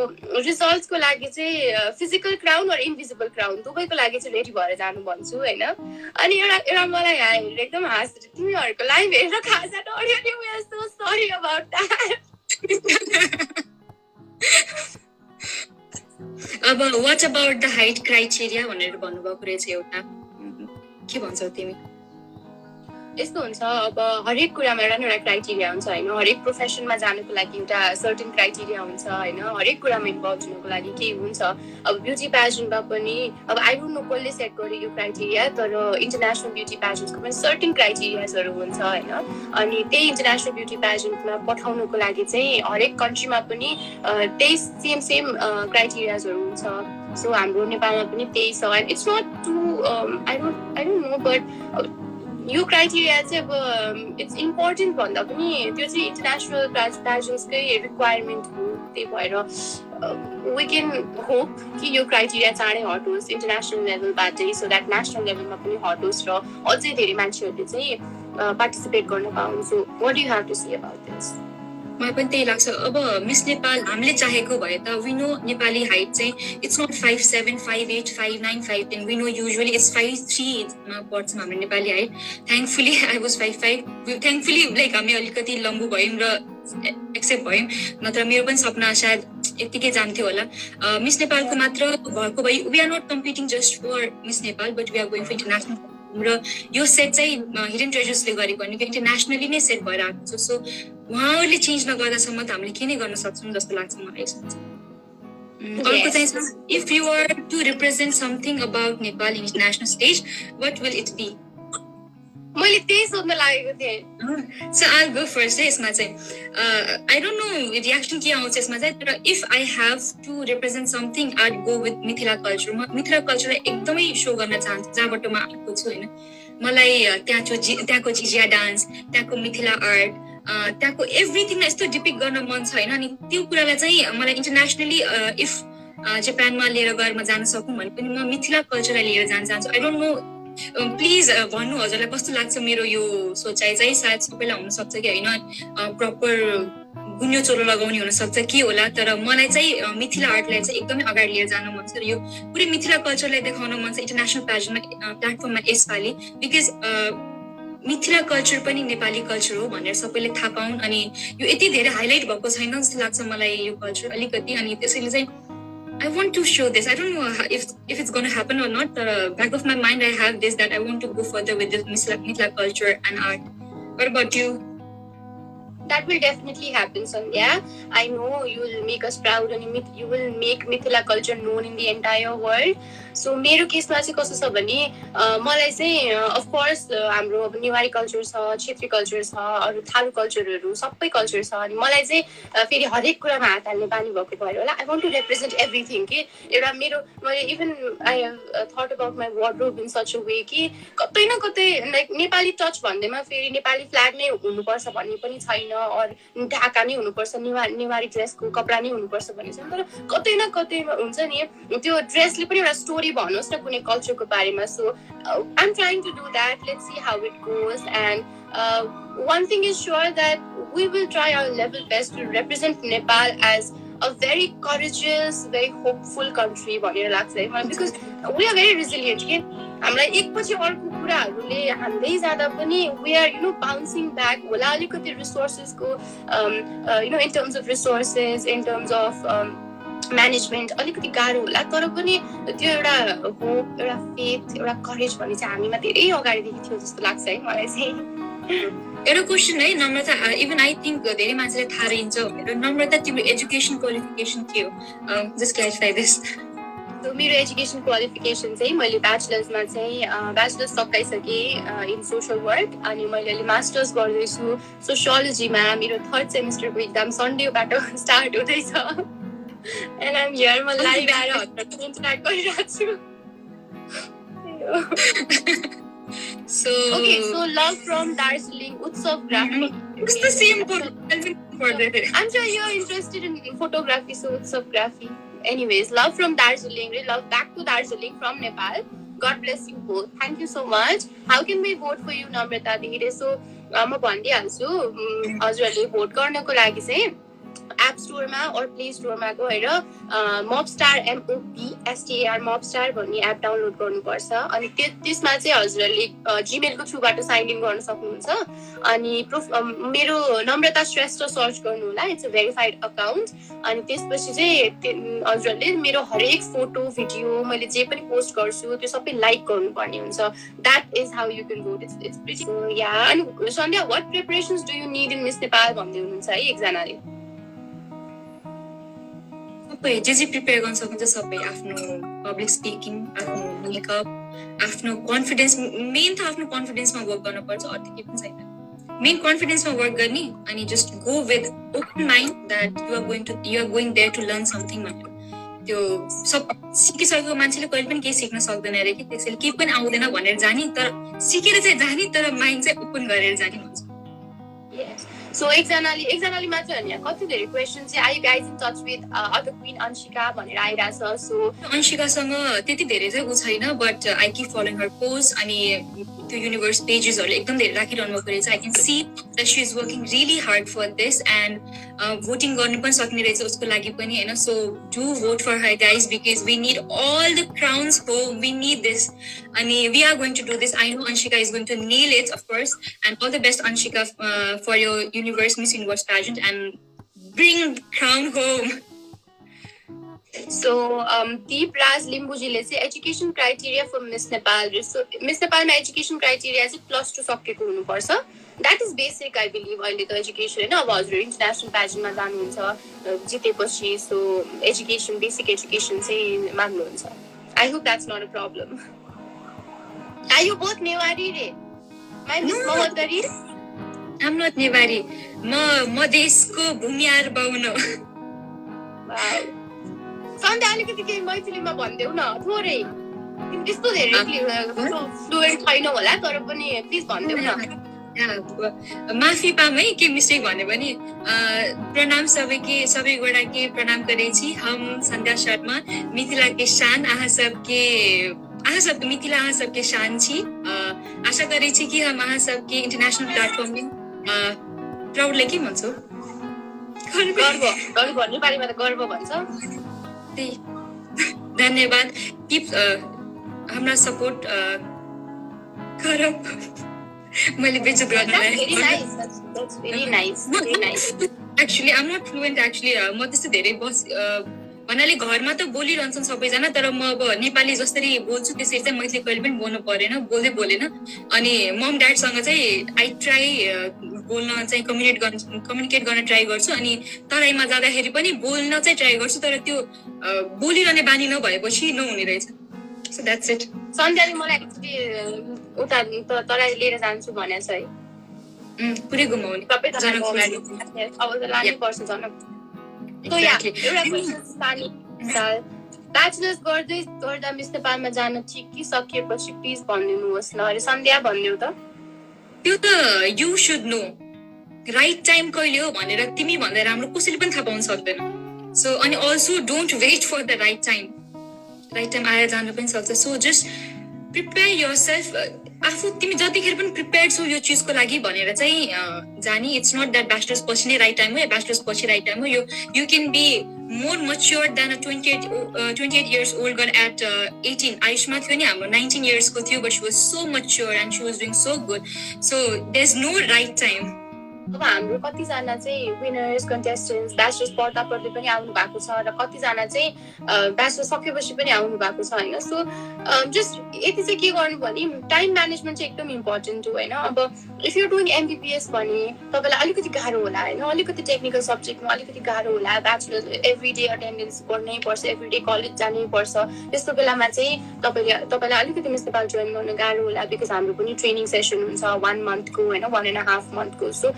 results को लागि चाहिँ physical crown or invisible crown दुवैको लागि चाहिँ रेडी भएर जानु भन्छु हैन अनि एउटा मलाई यहाँ हेरेर एकदम हाँस तिमीहरुको लाइभ हेरेर खाजा डर्यो नि we are so sorry about that अब what about the height criteria भनेर भन्नुभएको रहेछ एउटा के भन्छौ तिमी यस्तो हुन्छ अब हरेक कुरामा एउटा न एउटा क्राइटेरिया हुन्छ हैन हरेक प्रोफेसनमा जानुको लागि एउटा सर्टेन क्राइटेरिया हुन्छ हैन हरेक कुरामा इन्भल्भ हुनुको लागि के हुन्छ अब ब्युटी पेजेन्टमा पनि अब आई डोन्ट नो कसले सेट गर्यो यो क्राइटेरिया तर इन्टरनेशनल ब्युटी पेजेन्टको पनि सर्टेन क्राइटेरियाजहरू हुन्छ हैन अनि त्यही इन्टरनेशनल ब्युटी पेजेन्टमा पठाउनुको लागि चाहिँ हरेक कन्ट्रीमा पनि त्यही सेम क्राइटेरियाजहरू हुन्छ सो हाम्रो नेपालमा पनि त्यही छ and it's not to I don't know but यो क्राइटेरिया चाहिँ अब इट्स इम्पोर्टेन्ट भन्दा पनि त्यो चाहिँ इन्टरनेसनल पेजेन्ट्सकै रिक्वायरमेन्ट हो त्यही भएर वी क्यान होप कि यो क्राइटेरिया चाँडै हटोस् इन्टरनेसनल लेभलबाटै सो द्याट नेसनल लेभलमा पनि हटोस् र अझै धेरै मान्छेहरूले चाहिँ पार्टिसिपेट गर्न पाउन् so what you have to say about this मलाई पनि त्यही लाग्छ अब मिस नेपाल हामीले चाहेको भए त वी नो नेपाली हाइट चाहिँ it's not 5'7", 5'8", 5'9", 5'10 we know usually it's 5'3" मा पर्छ हाम्रो Nepali height thankfully I was 5'5" thankfully like हामी अलिकति लम्बु भयौँ र एक्सेप्ट भयौँ नत्र मेरो पनि सपना सायद यतिकै जान्थ्यो होला मिस नेपालको मात्र भएको भए we are not competing just for Miss Nepal but we are going for international र यो सेट चाहिँ हिडन ट्रेजर्सले गरेको अनि इन्टरनेसनली नै सेट भएर आएको छ सो उहाँहरूले चेन्ज नगर्दासम्म त हामीले के नै गर्न सक्छौँ जस्तो लाग्छ मलाई अर्को चाहिँ if you are to represent something about Nepal international stage what will it be मैले त्यही सोध्न लागेको थिएँ सो आई गो फर्स्ट है यसमा चाहिँ आई डोन्ट नो रियाक्सन के आउँछ यसमा चाहिँ तर if I have to represent something I go with Mithila culture म मिथिला कल्चरलाई एकदमै सो गर्न चाहन्छु जहाँबाट म आएको छु होइन मलाई त्यहाँको झिझिया डान्स त्यहाँको मिथिला आर्ट त्यहाँको एभ्रिथिङलाई यस्तो डिपिक्ट गर्न मन छ होइन अनि त्यो कुरालाई चाहिँ मलाई इन्टरनेसनली इफ जापानमा लिएर गएर म जान सकौँ भने पनि म मिथिला कल्चरलाई लिएर जान चाहन्छु आई डोन्ट नो प्लिज भन्नु हजुरलाई कस्तो लाग्छ मेरो यो सोचाइ चाहिँ सायद सबैलाई हुनसक्छ कि होइन प्रपर गुन्यो चोलो लगाउने हुनसक्छ के होला तर मलाई चाहिँ मिथिला आर्टलाई चाहिँ एकदमै अगाडि लिएर जान मन छ र यो पुरै मिथिला कल्चरलाई देखाउन मन छ इन्टरनेसनल प्लेटफर्ममा यसपालि बिकज मिथिला कल्चर पनि नेपाली कल्चर हो भनेर सबैले थाहा पाउन् अनि यो यति धेरै हाइलाइट भएको छैन जस्तो लाग्छ मलाई यो कल्चर अलिकति अनि त्यसैले चाहिँ I want to show this. I don't know if it's going to happen or not. Back of my mind, I have this that I want to go further with this Mithila culture and art. What about you? That will definitely happen, Sandhya. I know you will make us proud and you will make Mithila culture known in the entire world. So मेरो केसमा चाहिँ कस्तो छ भने मलाई चाहिँ of course हाम्रो अब नेवारी कल्चर छ क्षेत्री कल्चर छ अरू थारू कल्चरहरू सबै कल्चर छ अनि मलाई चाहिँ फेरि हरेक कुरामा हात हाल्ने बानी भएको भएर होला I want to represent everything कि एउटा मेरो मैले even I have thought about my wardrobe in such a way कि कतै न कतै लाइक नेपाली टच भन्दैमा फेरि नेपाली फ्ल्याग नै हुनुपर्छ भन्ने पनि छैन अरू ढाका नै हुनुपर्छ नेवारी ड्रेसको कपडा नै हुनुपर्छ भन्ने छैन तर कतै न कतै हुन्छ नि त्यो ड्रेसले पनि एउटा स्टोरी भन्नुहोस् न कुनै कल्चरको बारेमा so I am trying to do that let's see how it goes and one thing is sure that we will try our level best to represent Nepal as a very courageous, very hopeful country भनेर लाग्छ है मलाई because we are very resilient के हामीलाई एकपछि अर्को कुराहरूले हान्दै जाँदा पनि we are bouncing back होला अलिकति रिसोर्सेसको in terms of resources in terms of management अलिकति गाह्रो होला तर पनि त्यो एउटा होप एउटा फेथ एउटा करेज भन्ने चाहिँ हामीमा धेरै अगाडिदेखि थियो जस्तो लाग्छ है मलाई चाहिँ एउटा क्वेसन है नम्रता इभन आई थिङ्क धेरै मान्छेलाई थाहा रहन्छ भनेर नम्रता तिम्रो एजुकेसन क्वालिफिकेसन के हो जस्ट क्ल्यारिफाई दिस मेरो एजुकेसन क्वालिफिकेसन चाहिँ मैले ब्याचलर्समा चाहिँ ब्याचलर्स सकाइसकेँ इन सोसल वर्क अनि मैले अहिले मास्टर्स गर्दैछु सोसियोलोजीमा मेरो 3rd सेमिस्टरको एक्जाम सन्डेबाट स्टार्ट हुँदैछ एन्ड आइम हियर म लाइभ आएर इन्टरेक्ट गरिरहेको छु Okay, so love from Darjeeling, Utsav Graphic. It's the same book. I'm sure you're interested in photography, so Utsav Graphic. Anyways, love from Darjeeling, love back to Darjeeling from Nepal. God bless you both. Thank you so much. How can we vote for you, Namrata Dihire? So, म भनिदिइहाल्छु हजुरहरूले vote गर्नको लागि चाहिँ app स्टोरमा or play स्टोरमा गएर मपस्टार MOPSTAR मपस्टार भन्ने app download गर्नुपर्छ अनि त्यसमा चाहिँ हजुरहरूले जीमेलको थ्रुबाट साइन इन गर्न सक्नुहुन्छ अनि मेरो नम्रता श्रेष्ठ सर्च गर्नु होला इट्स अ भेरिफाइड अकाउन्ट अनि त्यसपछि चाहिँ हजुरहरूले मेरो हरेक फोटो भिडियो मैले जे पनि पोस्ट गर्छु त्यो सबै लाइक गर्नुपर्ने हुन्छ that is how you can vote it's pretty yeah अनि Sandhya what preparations do you need in miss Nepal भन्दै हुनुहुन्छ है एकजनाले जे प्रिपेयर गर्न सक्नुहुन्छ सबै आफ्नो पब्लिक स्पिकिङ आफ्नो मेकअप आफ्नो कन्फिडेन्स मेन त आफ्नो कन्फिडेन्समा वर्क गर्नुपर्छ अरू केही पनि छैन मेन कन्फिडेन्समा वर्क गर्ने अनि just go with open mind that you are going there to learn something भनेर त्यो सब सिकिसकेको मान्छेले कहिले पनि केही सिक्न सक्दैन अरे कि त्यसैले केही पनि आउँदैन भनेर जाने तर सिकेर चाहिँ जाने तर माइन्ड चाहिँ ओपन गरेर जाने भन्छ So एकजनाले मात्र हैन कति धेरै क्वेशन चाहिँ I guys in touch with other queen Anshika भनेर आइराछ सो अंशिकासँग त्यति धेरै चाहिँ उ छैन but I keep following her post अनि त्यो युनिभर्स पेजेसहरु एकदम धेरै राखिरहनु भएको रहेछ I can see that she is working really hard for this and voting गर्न पनि सक्ने रहेछ उसको लागि पनि हैन so do vote for her guys because we need all the crowns home we need this and we are going to do this I know Anshika is going to nail it of course and all the best Anshika for your Miss Universe pageant and bring the crown home so Deep Raj Limbuji ले चाहिँ education criteria for Miss Nepal so Miss Nepal मा education criteria चाहिँ +2 सकेको हुनुपर्छ that is basic I believe अहिले त education हैन अब हजुर international pageant मा जानुहुन्छ जितेपछि so education basic education चाहिँ माग्नुहुन्छ I hope that's not a problem are you both Newari re my Miss Mahodari I'm not Newari म देशको भूमिहार बाउन wow सन्ध्या अलिकति केही मैथिलीमा भन्देऊ न थोरै तिमी त्यस्तो धेरै फ्लुएन्ट छैन होला तर पनि प्लिज भन्देऊ न माफी पाम है के मिस्टेक भने पनि प्रणाम सबै गोड़ा के प्रणाम करे छी हम संध्या शर्मा मिथिला के शान आहा सब मिथिला आहा सबके शान छी आशा करे छी कि हम आहा सबके इंटरनेशनल प्लेटफर्म में प्राउडले के भन्छौ गर्व नेपालीमा त गर्व भन्छ धन्यवाद कीप हमरा सपोर्ट गर मैले बेइज्जत गर्नलाई that's very nice actually I'm not fluent actually म त्यस्तो धेरै भन्नाले घरमा त बोलिरहन्छन् सबैजना तर म अब नेपाली जसरी बोल्छु त्यसरी चाहिँ मैले कहिले पनि बोल्नु परेन बोलेन अनि मम ड्याडसँग चाहिँ आई ट्राई बोल्न चाहिँ कम्युनिकेट गर्न ट्राई गर्छु अनि तराईमा जाँदाखेरि पनि बोल्न चाहिँ ट्राई गर्छु तर त्यो बोलिरहने बानी नभएपछि नहुने रहेछ सो द्याट्स इट सन्ध्याले मलाई एकचोटि उता तराई लिएर जान्छु भनेको छ है पुरै घुमाउने अब त लानै पर्छ जनक So yeah, एउटा क्वेशन सानी ब्याचलर्स गर्दा मिस नेपालमा जान ठिक कि सकिएपछि प्लिज भनिदिनुहोस् न अरे सन्ध्या भनिदेऊ त त्यो त you should know right time कहिले हो भनेर तिमी भन्दा राम्रो कसैले पनि थाहा पाउन सक्दैन सो अनि also don't wait for the right time आएर जान पनि सक्छ सो जस्ट प्रिपेयर योरसेल्फ आफू तिमी जतिखेर पनि प्रिपेयर्ड छौ यो चीजको लागि भनेर चाहिँ जानी इट्स नट द्याट ब्याचलर्स पछि नै राइट टाइम हो या ब्याचलर्स पछि राइट टाइम हो you can be more mature than a 28 years old girl at 18 आयुषमा थियो नि हाम्रो 19 years को थियो but she was so mature and she was doing so good so there is no right time अब हाम्रो कतिजना चाहिँ विनर्स कन्टेस्टेन्ट्स ब्याचलर्स पढ्दा पढ्दै पनि आउनु भएको छ र कतिजना चाहिँ ब्याचलर सकेपछि पनि आउनु भएको छ होइन सो जस्ट यति चाहिँ के गर्नु भने टाइम म्यानेजमेन्ट चाहिँ एकदम इम्पोर्टेन्ट हो होइन अब इफ यु डुइङ एमबिबिएस भने तपाईँलाई अलिकति गाह्रो होला होइन अलिकति टेक्निकल सब्जेक्टमा अलिकति गाह्रो होला ब्याचलर एभ्री डे अटेन्डेन्स गर्नै पर्छ एभ्री डे कलेज जानै पर्छ त्यस्तो बेलामा चाहिँ तपाईँलाई अलिकति मिस नेपाल जोइन गर्न गाह्रो होला बिकज हाम्रो पनि ट्रेनिङ सेसन हुन्छ 1 मन्थको होइन 1.5 मन्थको so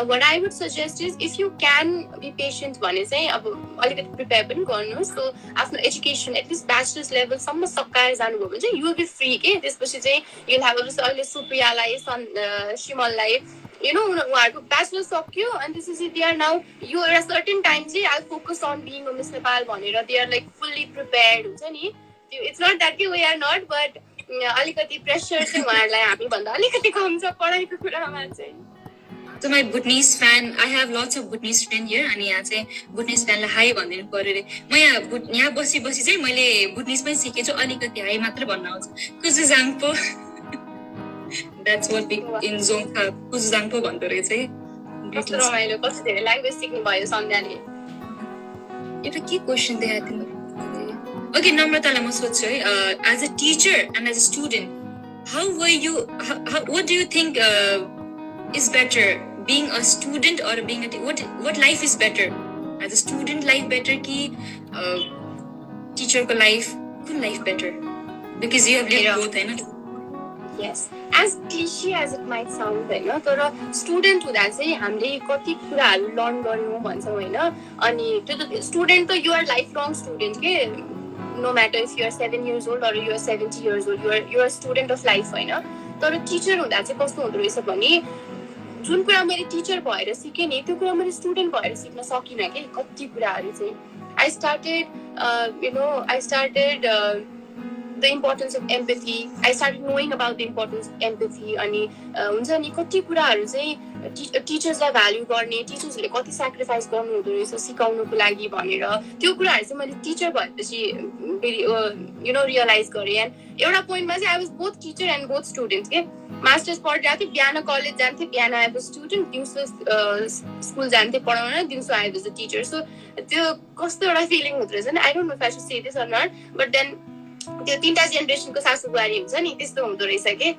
what I would suggest is if you can be patient भने चाहिँ अब अलिकति प्रिपेयर पनि गर्नुहोस् सो आफ्नो एजुकेसन एटलिस्ट ब्याचलर्स लेभलसम्म सकाएर जानुभयो भने चाहिँ यु विल बी फ्री के त्यसपछि चाहिँ यु हेभ जस्तो अहिले सुप्रियालाई शिमललाई यु नो उहाँहरूको ब्याचलर सक्यो अनि त्यसपछि दे आर नाउ यो एउटा सर्टेन टाइम चाहिँ I focus on being a miss Nepal भनेर they are like fully prepared हुन्छ नि इट्स नट द्याट कि वी आर नट बट अलिकति प्रेसर चाहिँ उहाँहरूलाई हामीभन्दा अलिकति कम छ पढाइको कुरामा चाहिँ To my Bhutanese fan, I have lots of Bhutanese friend here. अनि यहाँ चाहिँ Bhutanese fanलाई हाई भनिदिनु पर्यो रे म यहाँ बसी चाहिँ मैले Bhutanese पनि सिकेँ छु अलिकति हाई मात्र भन्न आउँछ कुजुजाङपो That's what big in Zongkha कुजुजाङपो भन्दो रहेछ है कस्तो रमाइलो कस्तो धेरै ल्याङ्ग्वेज सिक्नु भयो सन्ध्याले एउटा के क्वेसन दिए तिमीले ओके नम्रतालाई म सोध्छु है as a teacher and as a student how were you what do you think is better being a student or being a what life is better as a student life better ki teacher ko life kun life better because you have lived both hai na yes as cliche as it might sound हैन तर student हुँदा चाहिँ हामीले कति कुराहरू learn गर्नु भन्छौँ हैन अनि त्यो त स्टुडेन्ट त you our life long student के no matter if you are 7 years old or you are 70 years old you are a student of life हैन तर टिचर हुँदा चाहिँ कस्तो हुँदो रहेछ भने जुन कुरा मैले टिचर भएर सिकेँ नि त्यो कुरा मैले स्टुडेन्ट भएर सिक्न सकिनँ कि कति कुराहरू चाहिँ I started the importance of empathy I started knowing about the importance of empathy अनि हुन्छ नि कति कुराहरू चाहिँ टिचर्सलाई भ्याल्यु गर्ने टिचर्सहरूले कति सेक्रिफाइस गर्नु हुँदो रहेछ सिकाउनुको लागि भनेर त्यो कुराहरू चाहिँ मैले टिचर भएपछि रियलाइज गरेँ एन्ड एउटा पोइन्टमा चाहिँ I was both teacher and both student के मास्टर्स पढिरहेको थिएँ बिहान कलेज जान्थेँ बिहान आई वाज स्टुडेन्ट दिउँसो स्कुल जान्थेँ पढाउन दिउँसो I was a teacher so त्यो कस्तो एउटा फिलिङ हुँदो रहेछ नि I don't know if I should say this or not but then त्यो 3टा जेनेरेसनको सासू बुहारी हुन्छ नि त्यस्तो हुँदो रहेछ कि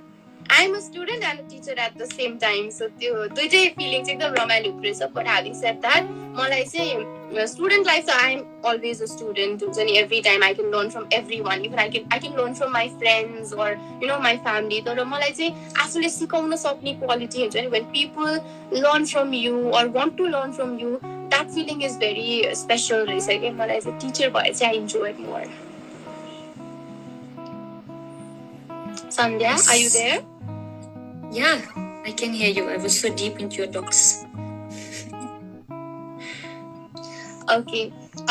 I am a student and a teacher at the same time so त्यो दुइटै फिलिङ चाहिँ एकदम रमाइलो हुँदो रहेछ बट ह्याभिङ सेड द्याट मलाई चाहिँ स्टुडेन्ट लाइफ त I am always a student हुन्छ नि every time I can learn from every one even I can learn from my friends or you know my family तर मलाई चाहिँ आफूले सिकाउन सक्ने क्वालिटी हुन्छ नि when people learn from you or want to learn from you that feeling is very special रहेछ कि मलाई चाहिँ टिचर भए चाहिँ I enjoy it more Sandhya, yes. Are you there? Yeah, I can hear you. I was so deep into your talks. Okay.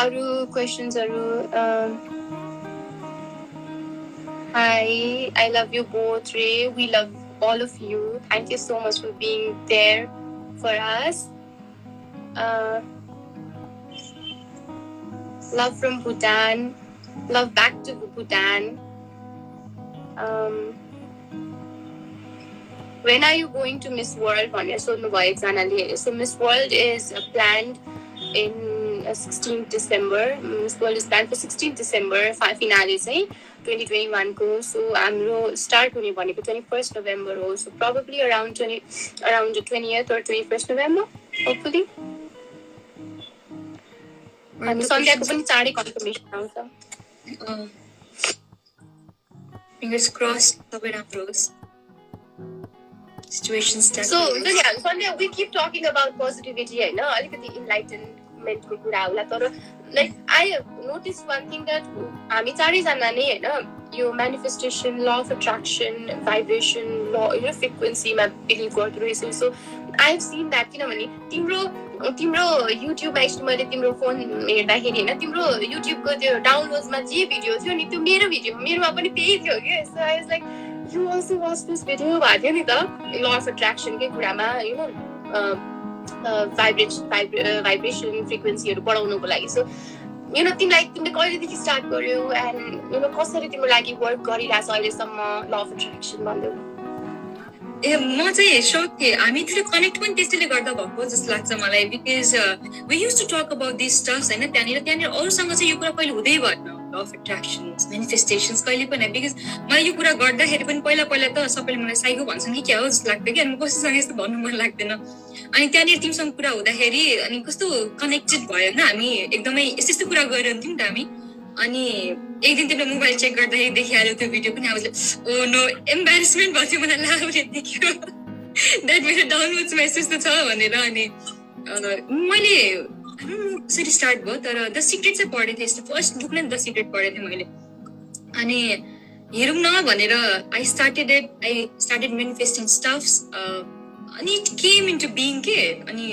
Aru questions, hi, I love you both, Ray. We love all of you. Thank you so much for being there for us. Love from Bhutan. Love back to Bhutan. When are you going to Miss World? So Miss World is planned in 16th December. Miss World is planned for 16th December. Finale चाहिँ 2021 को. So हाम्रो start हुने भनेको 21st November हो. So probably around the 20th or 21st November, hopefully. अनि सन्ध्याको पनि चाँडै confirmation आउँछ. Fingers crossed, तपाईँ राम्रो होस्. Situations that. So, Sandhya, we keep talking about positivity, हैन अलिकति enlightenment को कुरा होला तर like I noticed one thing that हामी चारैजना नै हैन यो manifestation, law of attraction, vibration, law, frequency मा believe गर्दै रहेछु. So I have seen that किनभने तिम्रो युट्युबमा एक्चुअली मैले तिम्रो फोन हेर्दाखेरि हैन तिम्रो युट्युबको त्यो डाउनलोड्समा जे भिडियो थियो नि त्यो मेरोमा पनि त्यही थियो के so I was like you also watch this video भएको नि त ल अफ एट्र्याक्सन के कुरामा यु नो भाइब्रेसन फ्रिक्वेन्सीहरू बढाउनको लागि सो यु नो तिमीले कहिलेदेखि स्टार्ट गर्यो एन्ड यु नो कसरी तिम्रो लागि वर्क गरिरहेछ अहिलेसम्म ल अफ एट्र्याक्सन भन्दै म चाहिँ सक थिएँ हामी त्यसले कनेक्ट पनि त्यसैले गर्दा भएको जस्तो लाग्छ मलाई because we use to talk about this stuffs होइन त्यहाँनिर अरूसँग चाहिँ यो कुरा कहिले हुँदै भएन ल अफ एट्र्याक्सन्स मेनिफेस्टेसन्स कहिले पनि बिकज मलाई यो कुरा गर्दाखेरि पनि पहिला त सबैले मलाई साइको भन्छन् कि क्या हो जस्तो लाग्थ्यो कि अनि कसैसँग यस्तो भन्नु मन लाग्दैन अनि त्यहाँनिर तिमीसँग कुरा हुँदाखेरि अनि कस्तो कनेक्टेड भयो होइन हामी एकदमै यस्तो यस्तो कुरा गरिरहन्थ्यौँ नि त हामी अनि एक दिन तिमीले मोबाइल चेक गर्दाखेरि देखिहाल्यो त्यो भिडियो पनि आवाजले ओ नो एम्बारेसमेन्ट भएको थियो मलाई लाग्यो देखियो द्याट मेरो डाउनवर्ड्समा यस्तो यस्तो छ भनेर अनि मैले कसरी स्टार्ट भयो तर द सिक्रेट चाहिँ पढेको थिएँ यस्तो फर्स्ट बुक नै द सिक्रेट पढेको थिएँ मैले अनि हेरौँ न भनेर आई स्टार्टेड मेनिफेस्टिङ स्टफ्स अनि इट केम इन्टु बिङ के अनि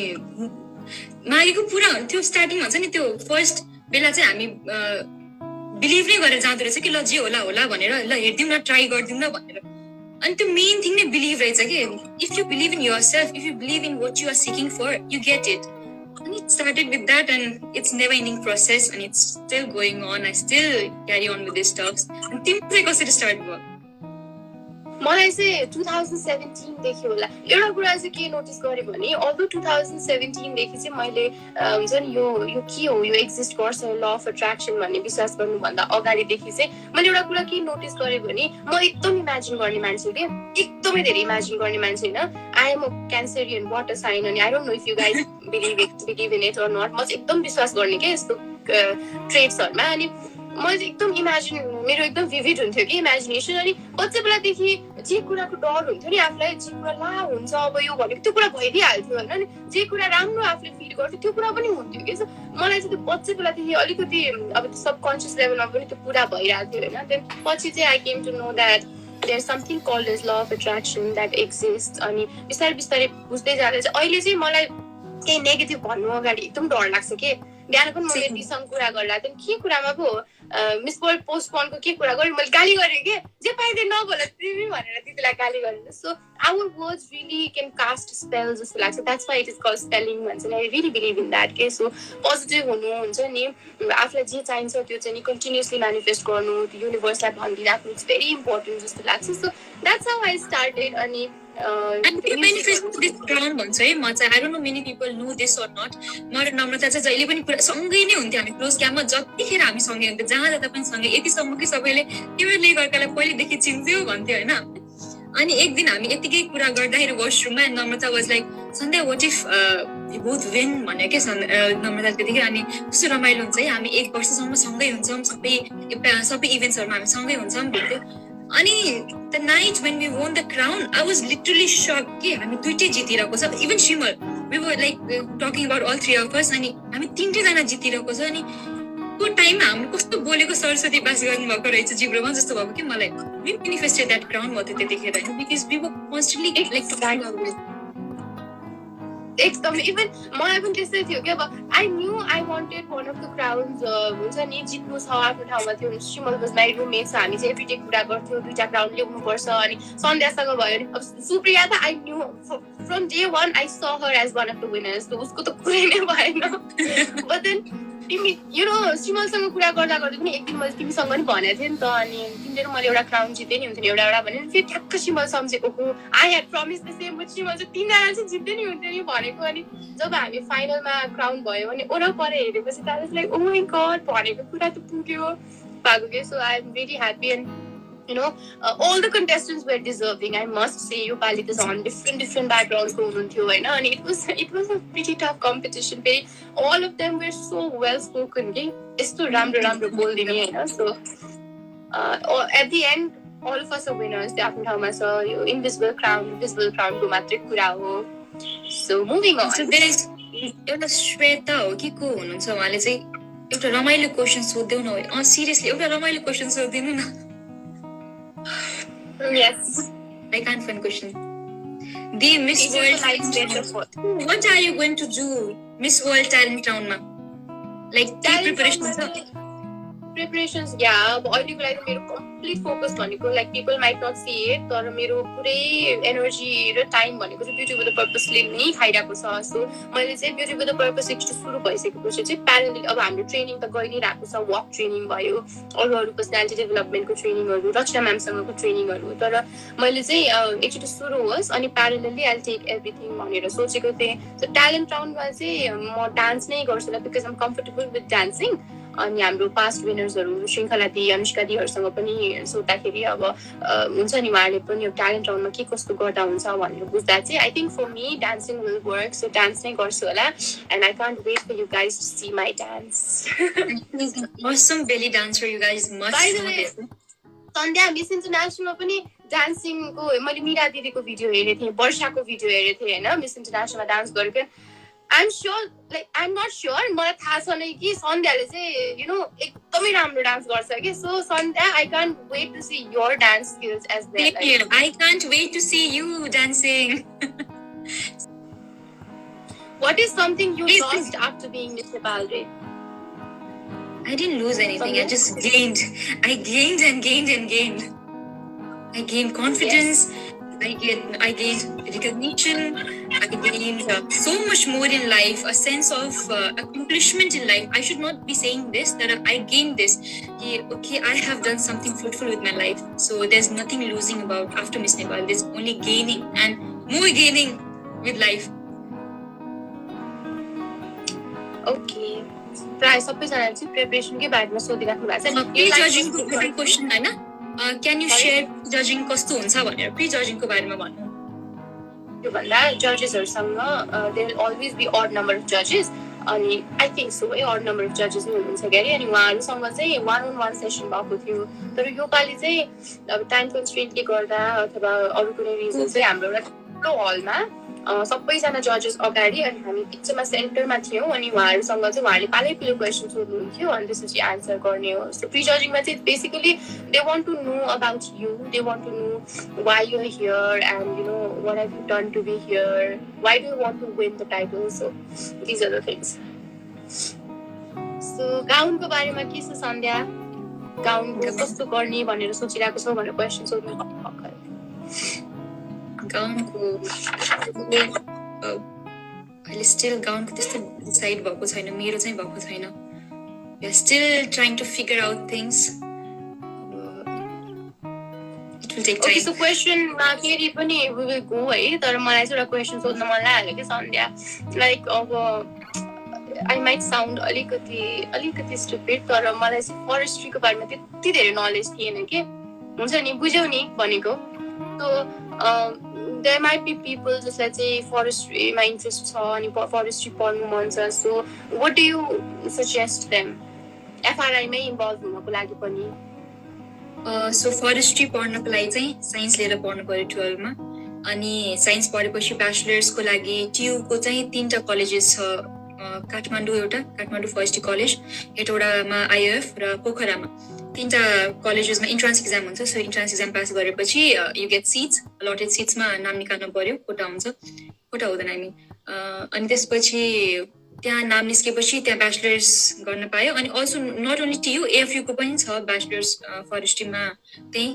मागेको पुरा त्यो स्टार्टिङ भन्छ नि त्यो फर्स्ट बेला चाहिँ हामी बिलिभ नै गरेर जाँदो रहेछ कि ल जे होला भनेर ल हेरिदिउँ न ट्राई गरिदिउँ न भनेर अनि त्यो मेन थिङ नै बिलिभ रहेछ कि if you believe in yourself if you believe in what you are seeking for you get it अनि it started with that and it's never ending process and it's still going on I still carry on with this stuffs अनि तिम्रो चाहिँ कसरी start भयो मलाई चाहिँ 2017 देखि होला एउटा कुरा चाहिँ के नोटिस गरेँ भने अल्दो 2017 देखि चाहिँ मैले हुन्छ नि यो के हो यो एक्जिस्ट गर्छ ल अफ एट्र्याक्सन भन्ने विश्वास गर्नुभन्दा अगाडिदेखि चाहिँ मैले एउटा कुरा के नोटिस गरेँ भने म एकदम इमेजिन गर्ने मान्छे के एकदमै धेरै इमेजिन गर्ने मान्छे होइन I am a cancerian water sign अनि I don't know if you guys believe in it or not म चाहिँ एकदम विश्वास गर्ने के यस्तो ट्रेट्सहरूमा अनि म चाहिँ एकदम इमेजिन मेरो एकदम भिभिड हुन्थ्यो कि इमेजिनेसन अनि बच्चा बेलादेखि जे कुराको डर हुन्थ्यो नि आफूलाई जे कुरा ला हुन्छ अब यो भनेको त्यो कुरा भइदिइहाल्थ्यो होइन अनि जे कुरा राम्रो आफूले फिल गर्थ्यो त्यो कुरा पनि हुन्थ्यो कि मलाई चाहिँ त्यो बच्चा बेलादेखि अलिकति अब सबकन्सियस लेभलमा पनि त्यो कुरा भइरहेको थियो होइन त्यहाँदेखि पछि चाहिँ I came to know that there something called as law of attraction that exist अनि बिस्तारै बिस्तारै बुझ्दै जाँदा चाहिँ अहिले चाहिँ मलाई केही नेगेटिभ भन्नु अगाडि एकदम डर लाग्छ कि बिहान पनि मैले दिसँग कुरा गरिरहेको थिएँ के कुरामा पो मिस वर्ल्ड पोस्टपोनको के कुरा गरेँ मैले गाली गरेँ कि जे पाइँदै नबोल तिमी भनेर दिदीलाई गाली गरेर so our words really can cast spell जस्तो लाग्छ that's why it is called spelling भन्छ नि I really believe in that के सो पोजिटिभ हुनु हुन्छ नि आफूलाई जे चाहिन्छ त्यो चाहिँ नि कन्टिन्युसली मेनिफेस्ट गर्नु त्यो युनिभर्सलाई भनिदिइराख्नु इट्स भेरी इम्पोर्टेन्ट जस्तो लाग्छ so that's how I started अनि manifest this ground भन्छ है म चाहिँ I don't know many people know this or not म र नम्रता चाहिँ जहिले पनि पुरा सँगै नै हुन्थ्यो हामी क्लोज क्याम्पमा जतिखेर हामी सँगै हुन्थ्यो जहाँ जाँदा पनि सँगै यतिसम्म कि सबैले तिमीहरूले एकअर्कालाई पहिलेदेखि चिन्थ्यौ भन्थ्यो होइन अनि एक दिन हामी यतिकै कुरा गर्दाखेरि वासरुममा Namrata was like Sandhya what if both win भन्यो क्या नम्रता त्यतिखेर अनि कस्तो रमाइलो हुन्छ है हामी 1 वर्षसम्म सँगै हुन्छौँ सबै इभेन्ट्सहरूमा हामी सँगै हुन्छौँ भन्थ्यो अनि the night when we won the crown I was literally shocked कि हामी दुईटै जितिरहेको छ even Shimal we were like talking about all three of us अनि हामी तीनटै जना जितिरहेको छ अनि त्यो टाइममा हामी कस्तो बोलेको सरस्वती पास गर्नुभएको रहेछ जिब्रोमा जस्तो भएको कि मलाई we manifested that crown म त्यतिखेर because we were constantly like talking about एकदम इभन मलाई पनि त्यस्तै थियो कि अब I knew I wanted one of the crowns हुन्छ नि जित्नु छ आफ्नो ठाउँमा थियो सिमल वाज माई रुममेट छ हामी चाहिँ एभ्रिडे कुरा गर्थ्यौँ 2टा क्राउन ल्याउनुपर्छ अनि सन्ध्यासँग भयो भने अब सुप्रिया त I knew from day 1 I saw her as one of the winners उसको त कुरै नै भएन बट देन तिमी यु नो सिमलसँग कुरा गर्दा गर्दै पनि एक दिन मैले तिमीसँग पनि भनेको थिएँ नि त अनि तिमीले र मैले एउटा क्राउन जित्दै नि हुन्थ्यो नि एउटा भने फेरि ठ्याक्क सिमल सम्झेको हो I had promise the same but सिमल चाहिँ 3 जना चाहिँ जित्दै नि हुन्थ्यो नि भनेको अनि जब हामी फाइनलमा क्राउन भयो भने वरपर हेरेपछि त लाइक ओ माई गड भनेको कुरा त पुग्यो भएको के so I am very happy and you know all the contestants were deserving I must say you pali is on different backgrounds ko hununtyo haina and it was a pretty tough competition all of them were so well spoken ke esto ramro boldine haina so at the end all of us are winners the afno thauma cha yo invisible crown ko matre kura ho so moving on so there is एउटा श्वेता हो कि को हुनुहुन्छ उहाँले चाहिँ एउटा रमाइलो question सोध्दै न सिरियसली एउटा रमाइलो क्वेशन सोधिदिनु न Yes. I can't find question. The Miss World. What are you going to do, Miss World Talent Round ma? Like preparations. Preparations, yeah. But all you guys, complete focus भनेको like people might not see it, तर मेरो पुरै energy र time भनेको चाहिँ beauty with the पर्पसले नै खाइरहेको छ। सो मैले चाहिँ ब्युटी विथ द पर्पस एकचोटि सुरु भइसकेपछि चाहिँ प्यारल अब हाम्रो ट्रेनिङ त गइ नै रहेको छ, वक ट्रेनिङ भयो, अरू पर्सनालिटी डेभलपमेन्टको ट्रेनिङहरू, रचना म्यामसँगको ट्रेनिङहरू, तर मैले चाहिँ एकचोटि सुरु होस् अनि प्यारलली आई टेक एभ्रिथिङ भनेर सोचेको थिएँ। सो ट्यालेन्ट राउन्डमा चाहिँ म डान्स नै गर्छु because I'm comfortable with dancing. अनि हाम्रो पास्ट विनर्सहरू श्रृङ्खला दी, अनुष्का दीहरूसँग पनि सोद्धाखेरि अब हुन्छ नि उहाँहरूले पनि ट्यालेन्ट राउन्डमा के कस्तो गर्दा हुन्छ भनेर बुझ्दा चाहिँ I think for me dancing will work. So dance नै गर्छु होला and I can't wait for you guys to see my dance. Awesome belly dancer, you guys must know this. Sandhya miss इन्टरनेसनलमा पनि डान्सिङको मैले मिरा दिदीको भिडियो हेरेको थिएँ, वर्षाको भिडियो हेरेको थिएँ होइन, मिस इन्टरनेसनलमा डान्स गरेको। I'm sure like I'm not sure, मलाई थाहा छ नै कि सन्ध्याले चाहिँ यु नो एकदमै राम्रो डान्स गर्छ कि। So Sandhya I can't wait to see your dance skills as well. I can't wait to see you dancing. What is something you lost after being Miss Nepal? I didn't lose anything. I just gained. I gained and gained and gained. I gained confidence. Yes. I gained recognition. I gained so much more in life. A sense of accomplishment in life. I should not be saying this. That I gained this. Okay, I have done something fruitful with my life. So there's nothing losing about after Miss Nepal. There's only gaining and more gaining with life. Okay. प्राय सबैजनाले चाहिँ प्रिपरेसनकै बारेमा सोधिराख्नु भएको छ। Pre जजिङको question हैन, can you share जजिङ कस्तो हुन्छ भनेर प्री जजिङको बारेमा भन्नु। त्यो भन्दा जजेसहरुसँग there will always be odd number of जजेस, अनि I think so odd number of जजेस नै हुनुहुन्छ गरे। अनि उहाँहरुसँग चाहिँ 1-on-1 सेसन भएको थियो, तर यो पालि चाहिँ अब टाइम कन्स्ट्रेन्टले गर्दा अथवा अरु कुनै रिजन चाहिँ हाम्रो एउटा ठुलो हलमा सबैजना जजेस अगाडि अनि हामी बिचमा सेन्टरमा थियौँ। अनि उहाँहरूसँग चाहिँ उहाँहरूले पालैपिलो क्वेसन सोध्नुहुन्थ्यो अनि त्यसपछि आन्सर गर्ने हो। सो प्री जजिङमा चाहिँ basically they want to know about you, they want to know why you are here and you know what have you done to be here, why do you want to win the title. So these are the things. So गाउनको बारेमा के छ सन्ध्या, गाउन कस्तो गर्ने भनेर सोचिरहेको छौ भनेर क्वेसन सोध्नु भर्खर। गाउनको अहिले स्टिल गाउनको त्यस्तो डिसाइड भएको छैन, मेरो चाहिँ भएको छैन। We are still trying to figure out things. It will take time. So क्वेसनमा फेरि पनि वी विल गो है, तर मलाई चाहिँ एउटा क्वेसन सोध्न मन लाग्यो कि सन्ध्या, लाइक अब आई माइट साउन्ड अलिकति स्टुपिड, तर मलाई चाहिँ फरेस्ट्रीको बारेमा त्यति धेरै नलेज थिएन कि, हुन्छ नि बुझ्यौ नि भनेको। So there might be people जसलाई चाहिँ फरेस्ट्रीमा इन्ट्रेस्ट छ अनि फरेस्ट्री पढ्नु मन छ। So what do you suggest them FRI मै इन्भल्भ हुनको लागि पनि? सो फरेस्ट्री पढ्नको लागि चाहिँ साइन्स लिएर पढ्नु पर्यो 12 मा, अनि साइन्स पढेपछि ब्याचलर्सको लागि टियुको चाहिँ 3टा कलेजेस छ, काठमाडौँ एउटा काठमाडौँ फरेस्ट्री कलेज, हेटौडामा आइएफ र पोखरामा। 3टा कलेजेसमा इन्ट्रान्स इक्जाम हुन्छ। सो इन्ट्रान्स इक्जाम पास गरेपछि यु गेट सिट्स, अलटेड सिट्समा नाम निकाल्नु पर्यो, कोटा हुन्छ, कोटा हुँदैन आई मिन। अनि त्यसपछि त्यहाँ नाम निस्केपछि त्यहाँ ब्याचलर्स गर्न पायो। अनि अल्सो नट ओन्ली टियु, एएफयुको पनि छ ब्याचलर्स फरेस्ट्रीमा, त्यही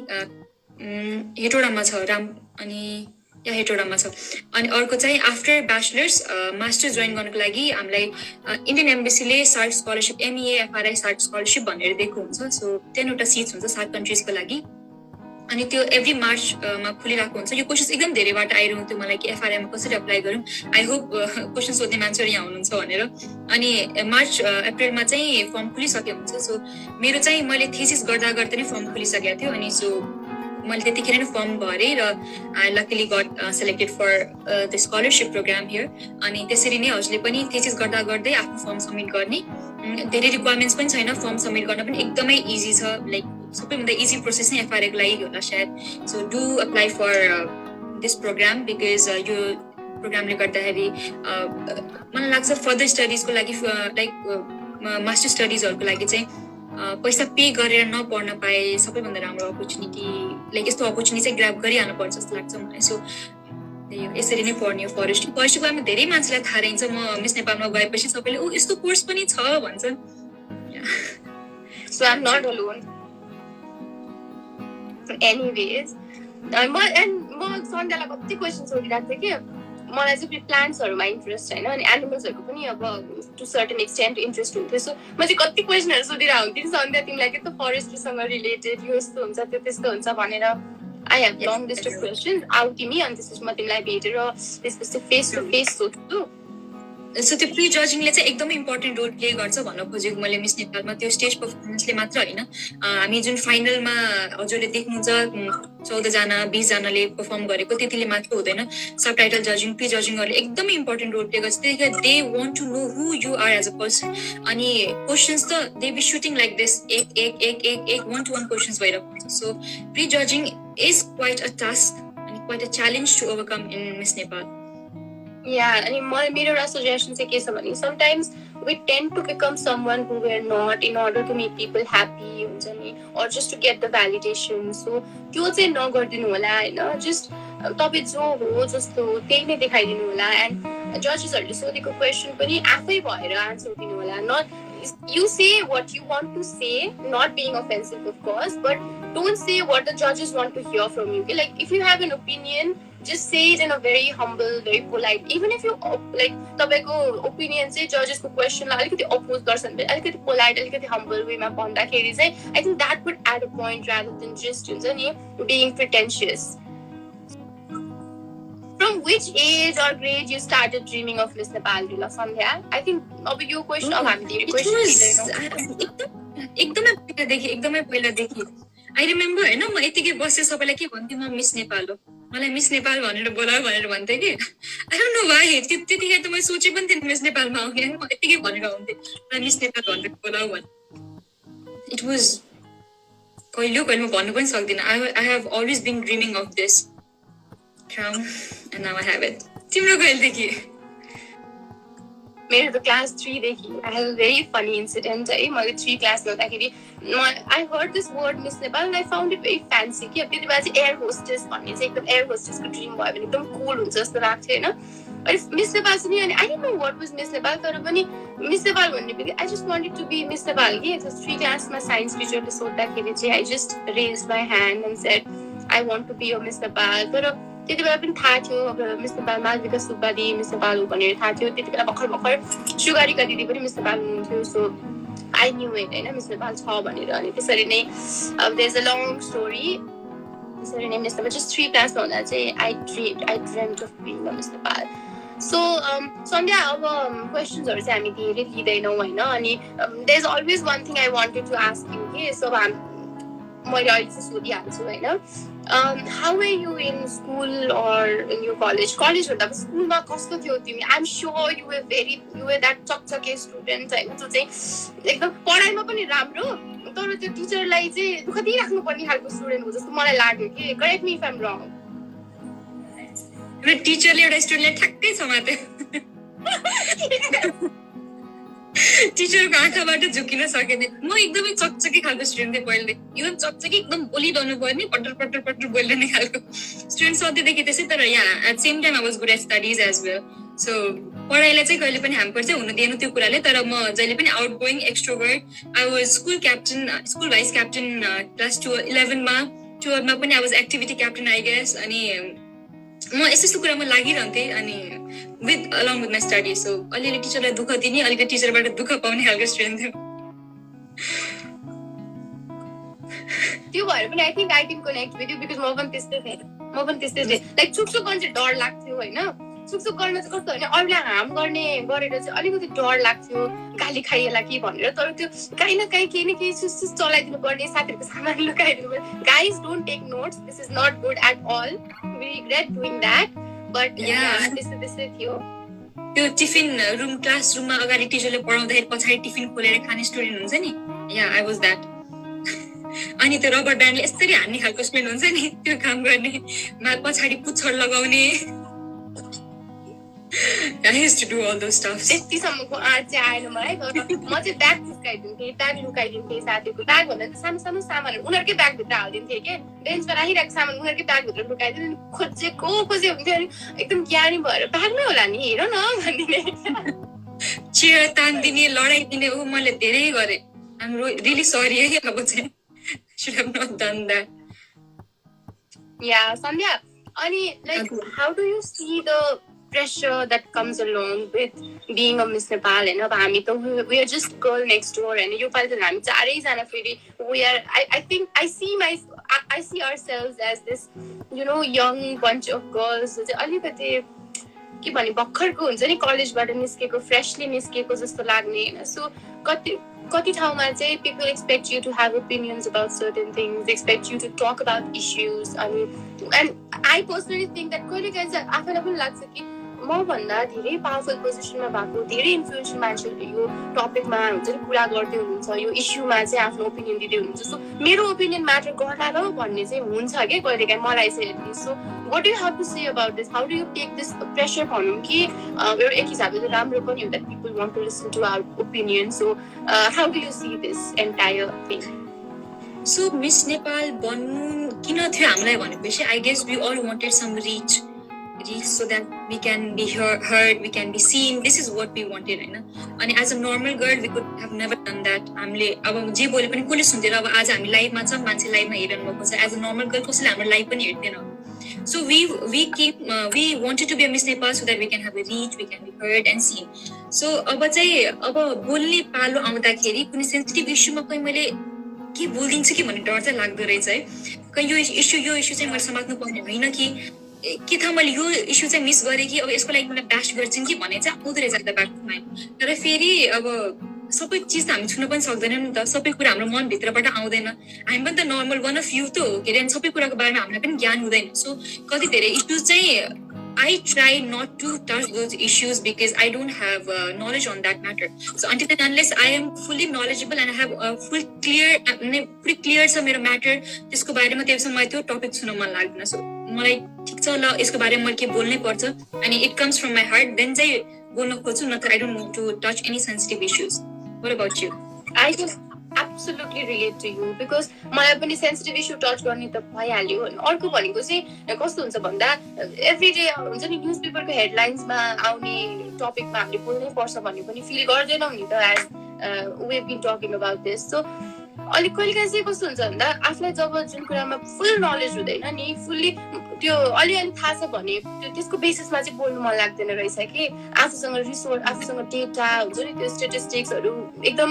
हेटौडामा छ राम, अनि या हेटौडामा छ। अनि अर्को चाहिँ आफ्टर ब्याचलर्स मास्टर्स जोइन गर्नको लागि हामीलाई इन्डियन एम्बेसीले SAARC scholarship, MEA FRI SAARC scholarship भनेर दिएको हुन्छ। सो 10वटा सिट्स हुन्छ 7 कन्ट्रिजको लागि, अनि त्यो एभ्री मार्चमा खुलिरहेको हुन्छ। यो क्वेसन्स एकदम धेरैबाट आइरहन्थ्यो मलाई कि एफआरआईमा कसरी एप्लाई गरौँ, आई होप क्वेसन सोध्ने मान्छेहरू यहाँ हुनुहुन्छ भनेर। अनि मार्च अप्रिलमा चाहिँ फर्म खुलिसकेको हुन्छ। सो मेरो चाहिँ मैले थेसिस गर्दा गर्दै नै फर्म खुलिसकेको थियो, अनि सो मैले त्यतिखेर नै फर्म भरेँ र I luckily got selected for the scholarship program here. अनि त्यसरी नै हजुरले पनि थेसिस गर्दा गर्दै आफ्नो फर्म सब्मिट गर्ने, धेरै रिक्वायरमेन्ट्स पनि छैन, फर्म सब्मिट गर्न पनि एकदमै इजी छ, लाइक सबैभन्दा इजी प्रोसेस नै एफआरआईको लागि होला सायद। So do apply for this program because यो प्रोग्रामले गर्दाखेरि मलाई लाग्छ फर्दर स्टडिजको लागि लाइक मास्टर स्टडिजहरूको लागि चाहिँ पैसा पे गरेर नपढ्न पाए सबैभन्दा राम्रो अपर्च्युनिटी, लाइक यस्तो अपर्च्युनिटी चाहिँ ग्राब गरिहाल्नु पर्छ जस्तो लाग्छ मलाई। सो यसरी नै पढ्ने हो फरेस्ट्रीको बारेमा। धेरै मान्छेलाई थाहा रहन्छ, म मिस नेपालमा गएपछि सबैले ओ यस्तो कोर्स पनि छ भन्छन्। So I'm not alone. Anyways म सन्ध्यालाई कति क्वेसन सोधिरहेको थिएँ कि मलाई चाहिँ प्लान्ट्सहरूमा इन्ट्रेस्ट होइन अनि एनिमल्सहरूको पनि अब टु सर्टेन एक्सटेन्ट इन्ट्रेस्ट हुन्थ्यो सो म चाहिँ कति क्वेसनहरू सोधिरहेको हुन्थेँ सन्ध्या तिमीलाई के त फरेस्ट्रीसँग रिलेटेड यो यस्तो हुन्छ त्यो त्यस्तो हुन्छ भनेर I have long list of questions आउ तिमी अनि त्यसपछि म तिमीलाई भेटेर त्यसपछि फेस टु फेस सोध्छु सो त्यो प्री जजिङले चाहिँ एकदमै इम्पोर्टेन्ट रोल प्ले गर्छ भन्न खोजेको मैले मिस नेपालमा त्यो स्टेज पर्फर्मेन्सले मात्र होइन हामी जुन फाइनलमा हजुरले देख्नुहुन्छ 14जना 20जनाले पर्फर्म गरेको त्यतिले मात्र हुँदैन सब टाइटल जजिङ प्री जजिङहरूले एकदमै इम्पोर्टेन्ट रोल प्ले गर्छ त्यतिखेर they want to know who you are as a person अनि क्वेसन्स त they be shooting like this एक 1-to-1 क्वेसन्स भइरहेको so prejudging is quite a task अनि quite a challenge to overcome in miss Nepal अनि मेरो एउटा suggestion चाहिँ के छ भने sometimes we tend to become someone who we are not in order to make people happy हुन्छ नि or just to get the validation so त्यो चाहिँ नगर्दिनु होला हैन जस्ट तपाई जो हो जस्तो हो त्यही नै देखाइदिनु होला एन्ड जजेसहरुले सोधेको क्वेशन पनि आफै भएर आन्सर दिनु होला not you say what you want to say not being offensive of course but don't say what the judges want to hear from you like if you have an opinion just say it in a very humble very polite even if you like तपाईको opinion चाहिँ judges को question लाई अलिकति oppose गर्छन् भने अलिकति polite अलिकति humble way मा भन्दाखेरि चाहिँ I think that would add a point rather than just हुन्छ नि being pretentious From which age or grade you started dreaming of Miss Nepal Rila Sandhya? I think अब यो question अब हामी धेरै question एकदमै पहिलादेखि I remember हैन म यतिकै बसे सबैलाई के भन्थे म मिस नेपाल हो मलाई मिस नेपाल भनेर बोलाऊ भनेर भन्थे कि I don't know why त्यतिखेर त म सोचे पनि थिएन मिस नेपालमा आउने म यतिकै भनेर हुन्थे मलाई मिस नेपाल भनेर बोलाऊ भने It was कहिले म भन्नु पनि सक्दिन I have always been dreaming of this crown and now I have it तिम्रो कहिलेदेखि मेरो त class 3 देखि I have a very funny incident है मैले 3 class गर्दाखेरि I heard this word Miss Nepal and I found it very fancy कि अब त्यतिबेला चाहिँ air hostess भन्ने चाहिँ एकदम air hostess को dream भयो भने एकदम cool हुन्छ जस्तो लाग्थ्यो हैन अनि Miss Nepal चाहिँ अनि I didn't know what was Miss Nepal तर पनि Miss Nepal भन्ने बित्तिकै I just wanted to be Miss Nepal कि त्यो 3 class मा science teacher ले सोध्दाखेरि चाहिँ I just raised my hand and said I want to be a Miss Nepal तर त्यतिबेला पनि थाहा थियो अब मिस नेपाल मालविका सुब्बा दिदी मिस नेपाल हो भनेर थाहा थियो त्यतिबेला भर्खर सुगारिका दिदी पनि मिस नेपाल हुनुहुन्थ्यो सो आई न्यू इट हैन मिस नेपाल छ भनेर अनि त्यसरी नै अब there is a long story त्यसरी नै मिस नेपाल जस्ट 3 क्लासमा हुँदा चाहिँ I dreamed of being a miss Nepal so Sandhya अब क्वेशन्सहरु चाहिँ हामी धेरै लिदैनौ हैन अनि there is always one thing I wanted to ask you के सो मैले अहिले चाहिँ सोधिहाल्छु हैन how were you in school or in your college भन्दा स्कुलमा कस्तो थियो तिमी I'm sure you were that चकचके स्टुडेन्ट हैन जो चाहिँ एकदम पढाइमा पनि राम्रो तर त्यो टिचरलाई चाहिँ दुःख दिइराख्नु पर्ने खालको स्टुडेन्ट हो जस्तो मलाई लाग्यो कि correct me if I am wrong र टिचरले एउटा स्टुडेन्टलाई ठ्याक्कै समात्यो टिचरको आँखाबाट झुकिन सकेन म एकदमै चकचके खालको स्टुडेन्ट थिएँ पहिले एकदम चकचके एकदम बोलिरहनु पर्ने पटर बोलिरहने खालको स्टुडेन्ट सधैँदेखि त्यसै तर at same time I was good at studies as well so पढाइलाई चाहिँ कहिले पनि ह्याम्पर चाहिँ हुन दिएन त्यो कुराले तर म जहिले पनि outgoing extrovert I was school vice captain class 11 मा 12 मा पनि I was activity captain I guess अनि म यस्तो कुरामा लागिरहन्थेँ अनि with along with my study so अलिअलि टिचरलाई दुःख दिने अलिकति टिचरबाट दुःख पाउने खालको स्टुडेन्ट थियो त्यो भएर पनि I think I can connect with you because म पनि त्यस्तै थिएँ लाइक चुकचुक गर्न चाहिँ डर लाग्थ्यो होइन चुकचुक गर्न चाहिँ कस्तो होइन अरूलाई हार्म गरेर चाहिँ अलिकति डर लाग्थ्यो गाली खाइएला कि भनेर तर त्यो काहीँ न काहीँ केही न केही सुस चलाइदिनु पर्ने साथीहरूको सामान लुकाइदिनु पर्ने guys don't take notes this is not good at all we regret doing that but त्यस्तै थियो त्यो टिफिन रुम क्लास रुममा अगाडि टिचरले पढाउँदाखेरि पछाडि टिफिन खोलेर खाने स्टुडेन्ट हुन्छ नि या आई वाज द्याट अनि त्यो रबर ब्यान्डले यसरी हान्ने खालको स्टुडेन्ट हुन्छ नि त्यो काम गर्ने पछाडि पुच्छर लगाउने I used to do all those stuff. त्यतिसम्मको आँट चाहिँ आएन मलाई तर म चाहिँ ब्याग लुकाइदिन्थेँ साथीको ब्याग भन्दा सानो सानो सामानहरू उनीहरूकै ब्यागभित्र हालिदिन्थेँ के बेन्चमा राखिरहेको सामान उनीहरूकै ब्यागभित्र लुकाइदिनु खोजेको हुन्थ्यो अनि एकदम ज्ञानी भएर ब्यागमै होला नि हेर न भनिदिने चेयर तान्दिने लडाइदिने मैले धेरै गरेँ I'm really sorry है अब चाहिँ should have not done that Yeah, Sandhya. Like, how do you see the pressure that comes along with being a Miss Nepal? And we are just girl next door, and you we are. I think I see ourselves as this, young bunch of girls. के भने भर्खरको हुन्छ नि कलेजबाट निस्केको freshly निस्केको जस्तो लाग्ने हैन सो कति कति ठाउँमा चाहिँ people expect you to have opinions about certain things, they expect you to talk about issues and I personally think that कहिले काहीँ चाहिँ आफैलाई पनि लाग्छ कि म भन्दा धेरै पावरफुल पोजिसनमा भएको धेरै इन्फ्लुएन्शियल मान्छेहरूले यो टपिकमा हुन्छ नि कुरा गर्दै हुनुहुन्छ यो इस्युमा चाहिँ आफ्नो ओपिनियन दिँदै हुनुहुन्छ सो मेरो ओपिनियन म्याटर गर्ला र भन्ने चाहिँ हुन्छ के कहिले काहीँ मलाई चाहिँ at least so what do you have to say about this? How do you take this pressure भनौँ कि एउटा एक हिसाबले चाहिँ राम्रो पनि हो that people want to listen to our opinion. So how do you see this entire thing? So Miss Nepal बन्नु किन थियो हामीलाई भनेपछि I guess we all wanted some reach so that we can be heard, we can be seen. This is what we wanted, हैन. अनि as a normal girl, we could have never done that. हामीले अब जे बोले पनि कसले सुन्दैन अब आज हामी लाइभमा छौं मान्छे लाइभमा हेरिरहनु भएको छ as a normal girl कसैले हाम्रो लाइभ पनि हेर्दैन. So we wanted to be a Miss Nepal so that we can have a reach, we can be heard and seen. So अब चाहिँ अब बोल्ने पालो आउँदाखेरि कुनै सेन्सिटिभ इस्युमा कोही मैले के बोलिदिन्छु कि भन्ने डर चाहिँ लाग्दो रहेछ है. कहीं यो इस्यु चाहिँ मैले समात्नु पर्ने होइन कि के थाहा मैले यो इस्यु चाहिँ मिस गरेँ कि अब यसको लागि मलाई ब्याश गर्छन् कि भन्ने चाहिँ आउँदो रहेछ त ब्याक टु माइन्ड. तर फेरि अब सबै चिज त हामी छुन पनि सक्दैनौँ नि त सबै कुरा हाम्रो मनभित्रबाट आउँदैन हामी पनि त नर्मल वान अफ यु त हो के अरे सबै कुराको बारेमा हामीलाई पनि ज्ञान हुँदैन. सो कति धेरै इस्युज चाहिँ I try not to touch those issues because I don't have knowledge on that matter. So until and unless I am fully knowledgeable and I have a pretty clear some matter, त्यसको बारेमा त्यसमा मलाई त्यो topic सुन्न मन लाग्दैन. So मलाई ठीक छ ल यसको बारेमा मैले के बोल्नै पर्छ अनि it comes from my heart then चाहिँ बोल्न खोज्छु न त I don't want to touch any sensitive issues. What about you? I just absolutely relate to you because मलाई पनि सेन्सिटिभ इस्यु टच गर्ने त भइहाल्यो. अर्को भनेको चाहिँ कस्तो हुन्छ भन्दा एभ्री डे हुन्छ नि न्युज पेपरको हेडलाइन्समा आउने टपिकमा हामीले बोल्नै पर्छ भन्ने पनि फिल गर्दैनौँ नि त as we have been talking about this. So अलिक कहिले काहीँ चाहिँ कस्तो हुन्छ भन्दा आफूलाई जब जुन कुरामा फुल नलेज हुँदैन नि फुल्ली त्यो अलिअलि थाहा छ भने त्यसको बेसिसमा चाहिँ बोल्नु मन लाग्दैन रहेछ कि आफूसँग रिसोर्स आफूसँग डेटा हुन्छ नि त्यो स्टेटिस्टिक्सहरू एकदम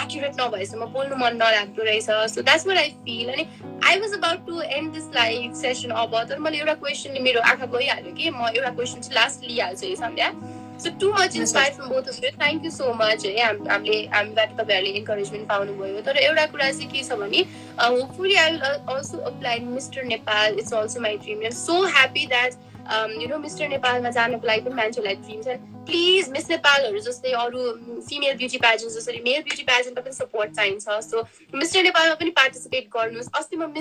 एक्युरेट नभएसम्म बोल्नु मन नलाग्दो रहेछ. So that's what I feel. अनि I was about to end this live session अब तर मैले एउटा क्वेसनले मेरो आँखा गइहाल्यो कि म एउटा क्वेसन चाहिँ लास्ट लिइहाल्छु है सन्ध्या. So too much inspired from both of you. Thank you so much. हामीबाट तपाईँहरूले encouragement पाउनुभयो. तर एउटा कुरा चाहिँ के छ भने hopefully I will also apply Mr. Nepal. It's also my dream. I'm so happy that Mr. Nepalमा जानको लागि पनि मान्छेलाई ड्रिम्स एन्ड प्लिज मिस नेपालहरू जस्तै अरू फिमेल ब्युटी प्याजेन्ट जसरी मेल ब्युटी प्याजेन्टमा पनि सपोर्ट चाहिन्छ. सो मिस्टर नेपालमा पनि पार्टिसिपेट गर्नुहोस्. अस्ति म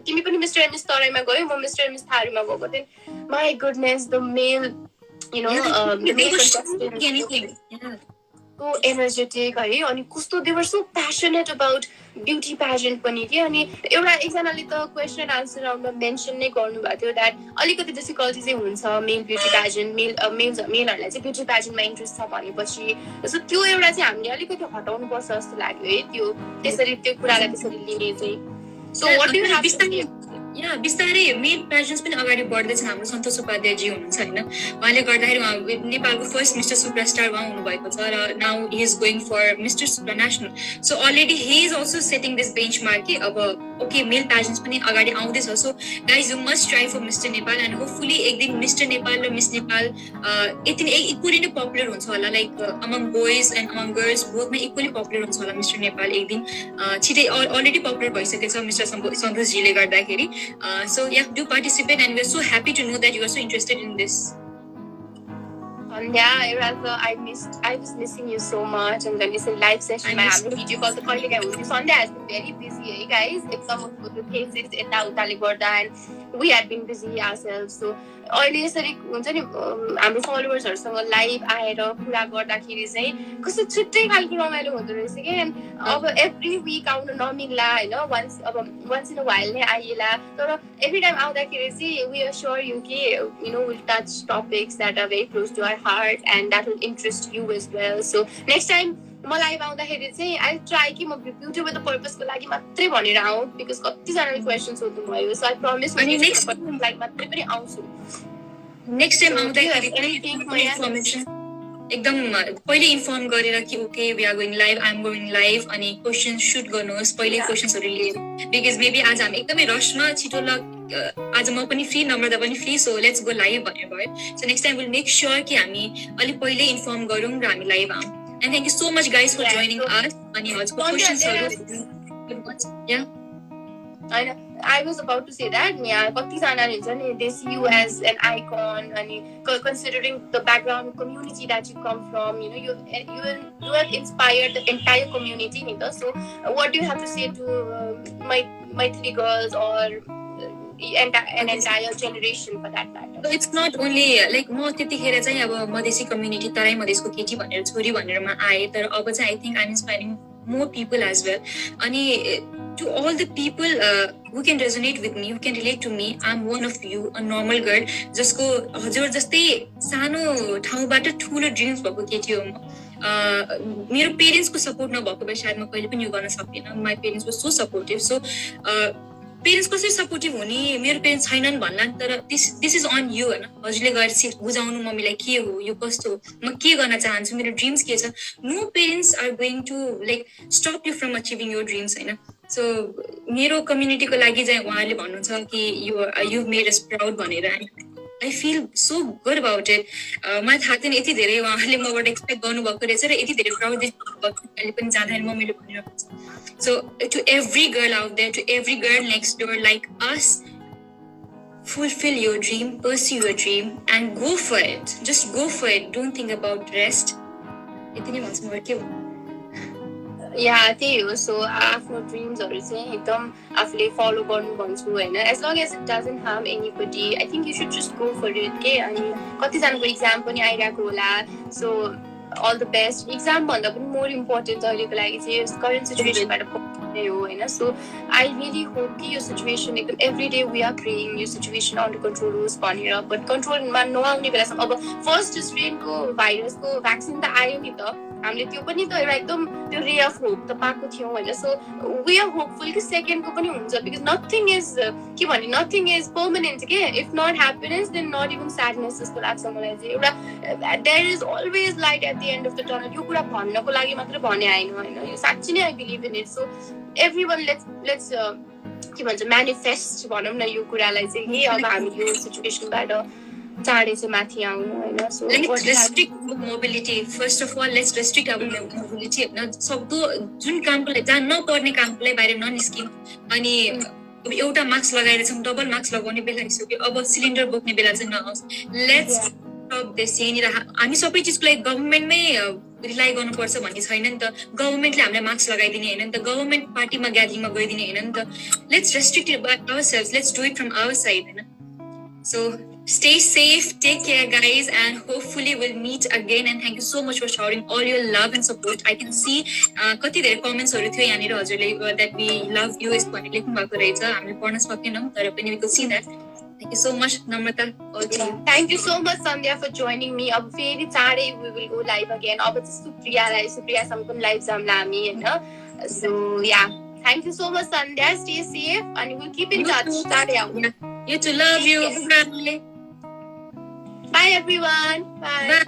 तिमी पनि मिस्टर एन्ड मिस तराईमा गयो म मिस्टर एन्ड मिस थारूमा गएको थिएँ. My goodness the male so energetic है अनि कस्तो they were so passionate about beauty pageant पनि के अनि एउटा एकजनाले त क्वेसन एन्ड आन्सर राउन्डमा मेन्सन नै गर्नुभएको थियो द्याट अलिकति डिफिकल्टी चाहिँ हुन्छ मेल ब्युटी प्याजेन्ट मेलहरूलाई चाहिँ ब्युटी प्याजेन्टमा इन्ट्रेस्ट छ भनेपछि. सो त्यो एउटा चाहिँ हामीले अलिकति हटाउनु पर्छ जस्तो लाग्यो है त्यो त्यसरी त्यो कुरालाई त्यसरी लिने चाहिँ. So what do you have to say? या बिस्तारै मेल प्याजेन्ट्स पनि अगाडि बढ्दैछन्. हाम्रो सन्तोष उपाध्यायजी हुनुहुन्छ होइन उहाँले गर्दाखेरि उहाँ नेपालको फर्स्ट मिस्टर सुपरस्टार उहाँ हुनुभएको छ र now he is going for Mister Supranational. So already he is also setting this benchmark कि अब ओके मेल प्याजेन्ट्स पनि अगाडि आउँदैछ. So guys you must try for Mister Nepal and hopefully एक दिन मिस्टर नेपाल र मिस नेपाल यति नै इक्वली नै पपुलर हुन्छ होला like among boys and among girls बोथमै इक्वली पपुलर हुन्छ होला मिस्टर नेपाल एक दिन छिटै अलरेडी पपुलर भइसकेको छ मिस्टर सन्तोषजीले गर्दाखेरि. So yeah, do participate and we're so happy to know that you are so interested in this. Yeah, Ratha, I was missing you so much and then it's a live session. I have a video call the colleague with you. Sunday has been very busy, hey guys. If some of the cases in Utali and we had been busy ourselves. So अहिले यसरी हुन्छ नि हाम्रो फलोवर्सहरूसँग live आएर कुरा गर्दाखेरि चाहिँ कस्तो छुट्टै खालको रमाइलो हुँदो रहेछ कि. अब एभ्री विक आउनु नमिल्ला होइन वन्स इन अ वाइल नै आइएला तर एभ्री टाइम आउँदाखेरि चाहिँ वी अस्योर यु कि will touch topics that are very close to our heart and that will interest you as well. So next time म live आउँदाखेरि चाहिँ आई ट्राई कि म ब्युटी विथ द पर्पसको लागि मात्रै भनेर आउँ बिकज कतिजनाले क्वेसन सोध्नु भयो सो आई प्रमिस लाइभ मात्रै पनि आउँछु नेक्स्ट टाइम आउँदाखेरि इन्फर्मेसन एकदम पहिले इन्फर्म गरेर कि okay we are going live I am going live अनि क्वेसन सुट गर्नुहोस् पहिले क्वेसन्सहरू लिएर बिकज मेबी आज हामी एकदमै रसमा छिटो आज म पनि फ्री नम्रता पनि free so let's go live भनेर भयो so next time will make sure कि हामी अलिक पहिले इन्फर्म गरौँ र हामी लाइभ आउँ and thank you so much guys for joining us अनि हजुरको क्वेसन्सहरू होइन I was about to say that कतिजनाले हुन्छ नि they see you as an icon अनि considering the background community that you come from you have inspired the entire community नि त so what do you have to say to my three girls or an entire generation for that matter so it's not only like म त्यतिखेर चाहिँ अब Madhesi community Terai मधेसको केटी भनेर छोरी भनेर म आएँ तर अब चाहिँ I think I am inspiring more people as well अनि to all the people who can resonate with me who can relate to me I'm one of you a normal girl जसको हजुर जस्तै सानो ठाउँबाट ठुलो ड्रिम्स भएको केटी हो म मेरो पेरेन्ट्सको सपोर्ट नभएको भए सायद म कहिले पनि यो गर्न सक्दिनँ my parents was so supportive so parents कसरी सपोर्टिभ हुने मेरो पेरेन्ट्स छैनन् भन्ला तर दिस इज अन यु होइन हजुरले गएर बुझाउनु मम्मीलाई के हो यो कस्तो हो म के गर्न चाहन्छु मेरो ड्रिम्स के छ no parents are going to like stop you from achieving your dreams होइन सो मेरो कम्युनिटीको लागि चाहिँ उहाँहरूले भन्नुहुन्छ कि यु मेड अस प्राउड भनेर I feel so good about it मलाई थाहा थिएन यति धेरै उहाँहरूले मबाट एक्सपेक्ट गर्नुभएको रहेछ र यति धेरै प्राउड अहिले पनि जाँदाखेरि मम्मीले भनिरहेको छ so to every girl out there to every girl next door like us fulfill your dream, pursue your dream and go for it. Just go for it. Don't think about rest. यति नै भन्छु म के हो या त्यही हो so आफ्नो ड्रिम्सहरू चाहिँ एकदम आफूले फलो गर्नु भन्छु होइन as long as it doesn't harm anybody I think you should just go for it के अनि कतिजनाको इक्जाम पनि आइरहेको होला so all the best exam भन्दा पनि मोर इम्पोर्टेन्ट अहिलेको लागि चाहिँ करेन्ट सिचुएसनबाट पढ्ने हो होइन सो आई रियली होप कि यो सिचुएसन एकदम every day we are praying यो सिचुएसन अन्डर कन्ट्रोल होस् भनेर बट कन्ट्रोलमा नआउने बेलासम्म अब फर्स्ट स्ट्रेनको भाइरसको भ्याक्सिन त आयो नि त हामीले त्यो पनि त एउटा एकदम त्यो रे अफ होप त पाएको थियौँ होइन सो वी आर होपफुल कि सेकेन्डको पनि हुन्छ बिकज नथिङ इज के भने नथिङ इज पर्मानेन्ट के if not happiness then not even sadness जस्तो लाग्छ मलाई चाहिँ एउटा there is always light at the end of the tunnel यो कुरा भन्नको लागि मात्र भने आएन होइन यो साँच्ची नै I believe in it so every one let's के भन्छ म्यानिफेस्ट भनौँ न यो कुरालाई चाहिँ कि अब हामी यो सिचुएसनबाट चाँडै चाहिँ माथि आउनु होइन so let's restrict mobility first of all let's restrict our mobility होइन सक्दो जुन कामको लागि जहाँ नपर्ने कामको लागि बाहिर ननिस्किउँ अनि अब एउटा मास्क लगाइरहेछौँ डबल मास्क लगाउने बेला आइसक्यो अब सिलिन्डर बोक्ने बेला चाहिँ नआओस् लेट्स स्टप दिस यहाँनिर हामी सबै चिजको लागि गभर्मेन्टमै रिलाइ गर्नुपर्छ भन्ने छैन नि त गभर्मेन्टले हामीलाई मास्क लगाइदिने होइन नि त गभर्मेन्ट पार्टीमा ग्यादरिङमा गइदिने होइन नि त let's restrict our self let's do it from our side होइन so stay safe, take care guys and hopefully we'll meet again and thank you so much for showering all your love and support. I can see कति धेरै कमेन्ट्सहरु थियो यहाँनिर हजुरले that we love you is भनेर लेख्नु भएको रहेछ हामीले पढ्न सकेनौं तर पनि we could see that. Thank you so much Namrata. Thank you so much Sandhya for joining me. अब फेरि चाँडै we will go live again. अब चाहिँ सुप्रियासँग पनि लाइभ जाम हामी हैन. So yeah, thank you so much Sandhya. Stay safe and we'll keep in touch. चाँडै आउनु. You too, love you. Bye. Bye everyone. Bye.